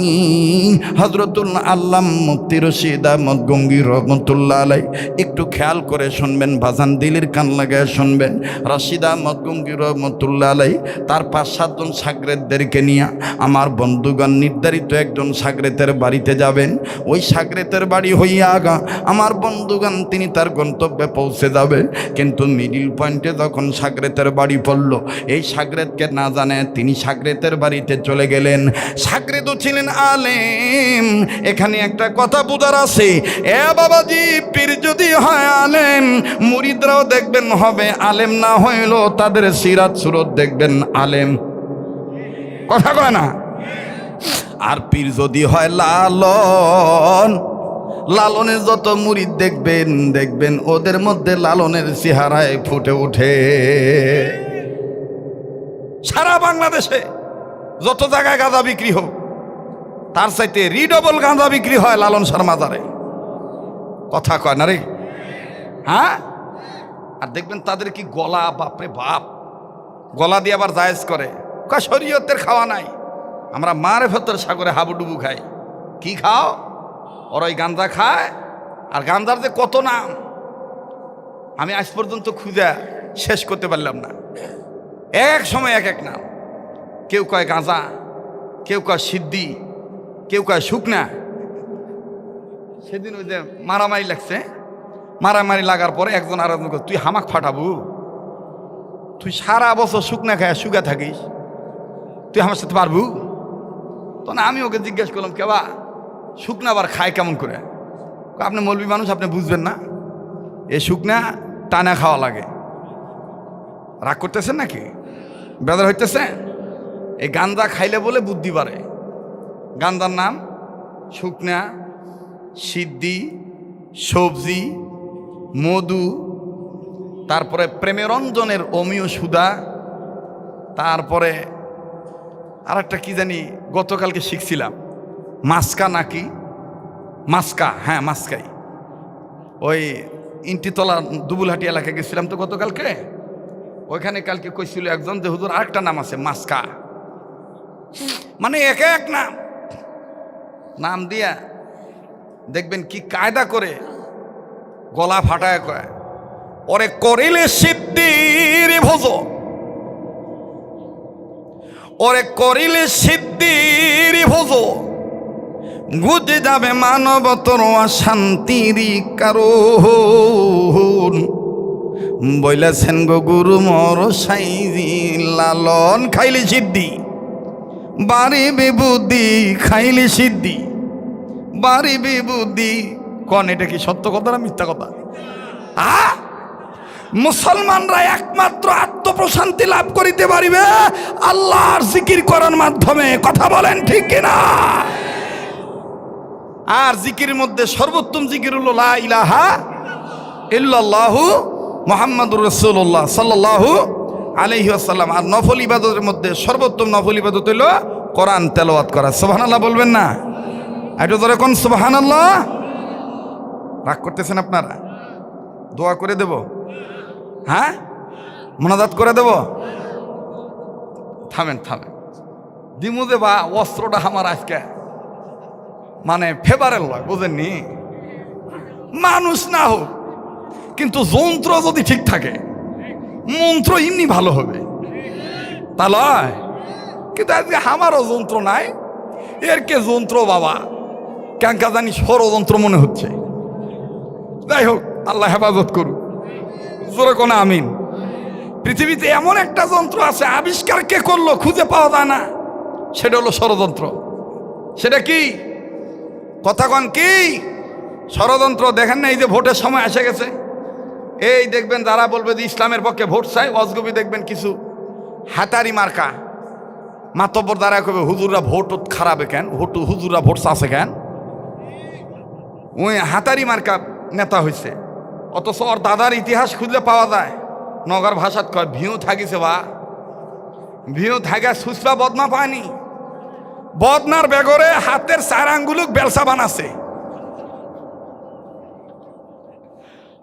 হযরতুল আল্লাম মুফতি রশিদ আহমদ গঙ্গী রহমাতুল্লাহ আলাইহি। একটু খেয়াল করে শুনবেন বাজান, দিলের কান লাগায় শুনবেন। রশিদ আহমদ গঙ্গী রহমাতুল্লাহ আলাইহি তার 5-7 জন শাগরেদদেরকে নিয়ে আমার বন্ধুগণ নির্ধারিত একজন সাগরেতের বাড়িতে যাবেন। ওই সাগরেতের বাড়ি হইয়া আগা আমার বন্ধুগণ তিনি তার গন্তব্যে পৌঁছে যাবে। কিন্তু মিডিল পয়েন্টে যখন সাগরেতের বাড়ি পড়ল, এই সাগরেতকে না জানে তিনি সাগরেতের বাড়িতে চলে গেলেন। সাগরেতও ছিলেন আলেম। এখানে একটা কথা বুঝার আছে, এ বাবাজি, পীর যদি হয় আলেম, মুরিদরাও দেখবেন হবে আলেম, না হইল তাদের সিরাত সুরত দেখবেন আলেম। কথা কয় না? আর পীর যদি হয় লালন, লালনের যত মুরিদ দেখবেন দেখবেন ওদের মধ্যে লালনের চেহারায় ফুটে ওঠে। সারা বাংলাদেশে যত জায়গায় গাঁজা বিক্রি হোক, তার চাইতে রিডবল গাঁজা বিক্রি হয় লালন শাহর মাজারে। কথা কয় না রে? হ্যাঁ। আর দেখবেন তাদের কি গলা, বাপরে বাপ, গলা দিয়ে আবার জায়েজ করে, কয় শরীয়তের খাওয়া নাই, আমরা মারেফতের সাগরে হাবুডুবু খাই। কি খাও? ওর ওই গাঁজা খায়। আর গাঁজার যে কত নাম আমি আজ পর্যন্ত খুঁজে শেষ করতে পারলাম না। এক সময় এক এক নাম। কেউ কয় গাঁজা, কেউ কয় সিদ্ধি, কেউ কয় শুকনা। সেদিন ওই যে মারামারি লাগছে, মারামারি লাগার পরে একজন আর একজন, তুই হামাক ফাটাবু, তুই সারা বছর শুকনা খায় শুকা থাকিস, তুই আমার সাথে পারবু? তো না, আমি ওকে জিজ্ঞেস করলাম, কেবা শুকনা আবার খায় কেমন করে? আপনি মৌলবি মানুষ, আপনি বুঝবেন না, এই শুকনা টানা খাওয়া লাগে। রাগ করতেছেন নাকি? বেজার হইতেছে? এই গাঁজা খাইলে বলে বুদ্ধি বাড়ে। গাঁজার নাম শুকনা, সিদ্ধি, সবজি, মধু, তারপরে প্রেমেরঞ্জনের অমিয় সুধা, তারপরে আর একটা কি জানি গতকালকে শিখছিলাম, মাস্কা নাকি, মাস্কা, হ্যাঁ মাস্কাই। ওই ইন্টিতলা দুবুলহাটি এলাকায় গেছিলাম তো গতকালকে, ওইখানে কালকে কইছিল একজন যে হুজুর আরেকটা নাম আছে মাস্কা। মানে এক এক নাম দিয়া দেখবেন কি কায়দা করে গলা ফাটায় কয়, ওরে করিলে সিদ্ধির ভোজ, ওরে করিলে সিদ্ধির ভোজ, গুজে যাবে মানবতর অশান্তির কারণ। বইলেছেন গো গুরু মর সাইজি, লালন খাইলে সিদ্ধি বাড়িবে বুদ্ধি, খাইলে সিদ্ধি বাড়িবে বুদ্ধি। কন এটা কি সত্য কথা না মিথ্যা কথা? মুসলমানরা একমাত্র আত্মপ্রশান্তি লাভ করিতে পারিবে আল্লাহর জিকির করার মাধ্যমে। কথা বলেন ঠিক কিনা? আর জিকিরের মধ্যে সর্বোত্তম জিকির হলো লা ইলাহা ইল্লাল্লাহু মুহাম্মাদুর রাসূলুল্লাহ সাল্লাল্লাহু আলাইহি ওয়াসাল্লাম। আর নফল ইবাদতের মধ্যে সর্বোত্তম নফল ইবাদত হলো কোরআন তেলাওয়াত করা। সুবহানাল্লাহ বলবেন না? একটু ধরে কোন সুবহানাল্লাহ। রাগ করতেছেন আপনারা? দোয়া করে দেব, হ্যাঁ মোনাজাত করে দেব? থামেন থামেন, দিমু দে বা অস্ত্রটা আমার আজকে মানে ফেভারেল লয়, বুঝেননি? মানুষ না হোক, কিন্তু যন্ত্র যদি ঠিক থাকে মন্ত্র এমনি ভালো হবে, তা লয়? কিন্তু আজকে আমারও যন্ত্র নাই, এর কে যন্ত্র বাবা, কেনকা জানি ষড়যন্ত্র মনে হচ্ছে। যাই হোক, আল্লাহ হেফাজত করুক, জোরে কোন আমিন। পৃথিবীতে এমন একটা যন্ত্র আছে, আবিষ্কার কে করলো খুঁজে পাওয়া যায় না, সেটা হলো ষড়যন্ত্র। সেটা কি? কথা কন কি? ষড়যন্ত্র। দেখেন না, এই যে ভোটের সময় এসে গেছে, এই দেখবেন যারা বলবে যে ইসলামের পক্ষে ভোট চাই, অজগবি দেখবেন কিছু হাতারি মার্কা মাতব্বর দ্বারা কবে হুজুররা ভোট খারাপে কেন, হুজুররা ভোট চাষে কেন, ওই হাতারি মার্কা নেতা হয়েছে। অথচ ওর দাদার ইতিহাস খুঁজলে পাওয়া যায়। নগর ভাষাত কয় ভিউ থাকিছে বা ভিউ থাকা সুসরা বদনা পায়নি। বদনার বেগরে হাতের চার আঙ্গুলুক বেলসা বানাছে,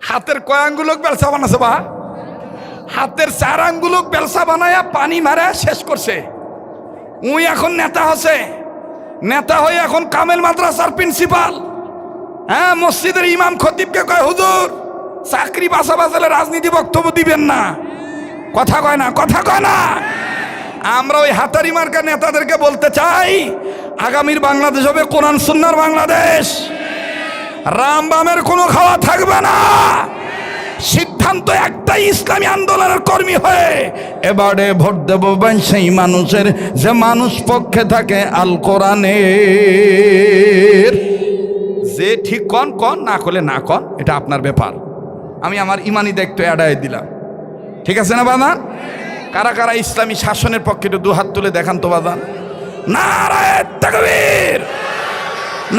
হাতের কয় আঙ্গুলুক বেলসা বানাছে বা হাতের চার আঙ্গুলুক বেলসা বানায়া পানি মারা শেষ করছে। উই এখন নেতা হচ্ছে, নেতা হয়ে এখন কামেল মাদ্রাসার প্রিন্সিপাল। হ্যাঁ, মসজিদের ইমাম খতিবকে কয় হুজুর চাকরি বাঁচা বাঁচালে রাজনীতি বক্তব্য দিবেন না। কথা কয় না, কথা কয় না। আমরা ওই হাতারি মার্কা নেতাদেরকে বলতে চাই, আগামীর বাংলাদেশ হবে কোরআন সুন্নাহর বাংলাদেশ। রাম বামের কোনো খাওয়া থাকবে না। সিদ্ধান্ত একটাই, ইসলামী আন্দোলনের কর্মী হয়ে এবারে ভোট দেব সেই মানুষের যে মানুষ পক্ষে থাকে আল কোরআনের। যে ঠিক কন কন, না করলে না কন, এটা আপনার ব্যাপার। আমি আমার ইমানি দায়িত্ব এড়াই দিলাম। ঠিক আছে না বাদান? কারা কারা ইসলামী শাসনের পক্ষে একটু দুহাত তুলে দেখান তো বাদান। নারায়ে তাকবীর,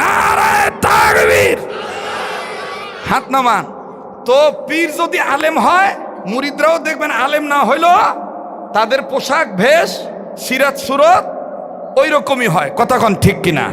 নারায়ে তাকবীর। হাত নামান। তো পীর যদি আলেম হয়, মুরিদরাও দেখবেন আলেম না হইল তাদের পোশাক ভেষ সিরাত সুরত ওই রকমই হয়। কথা কন ঠিক কিনা?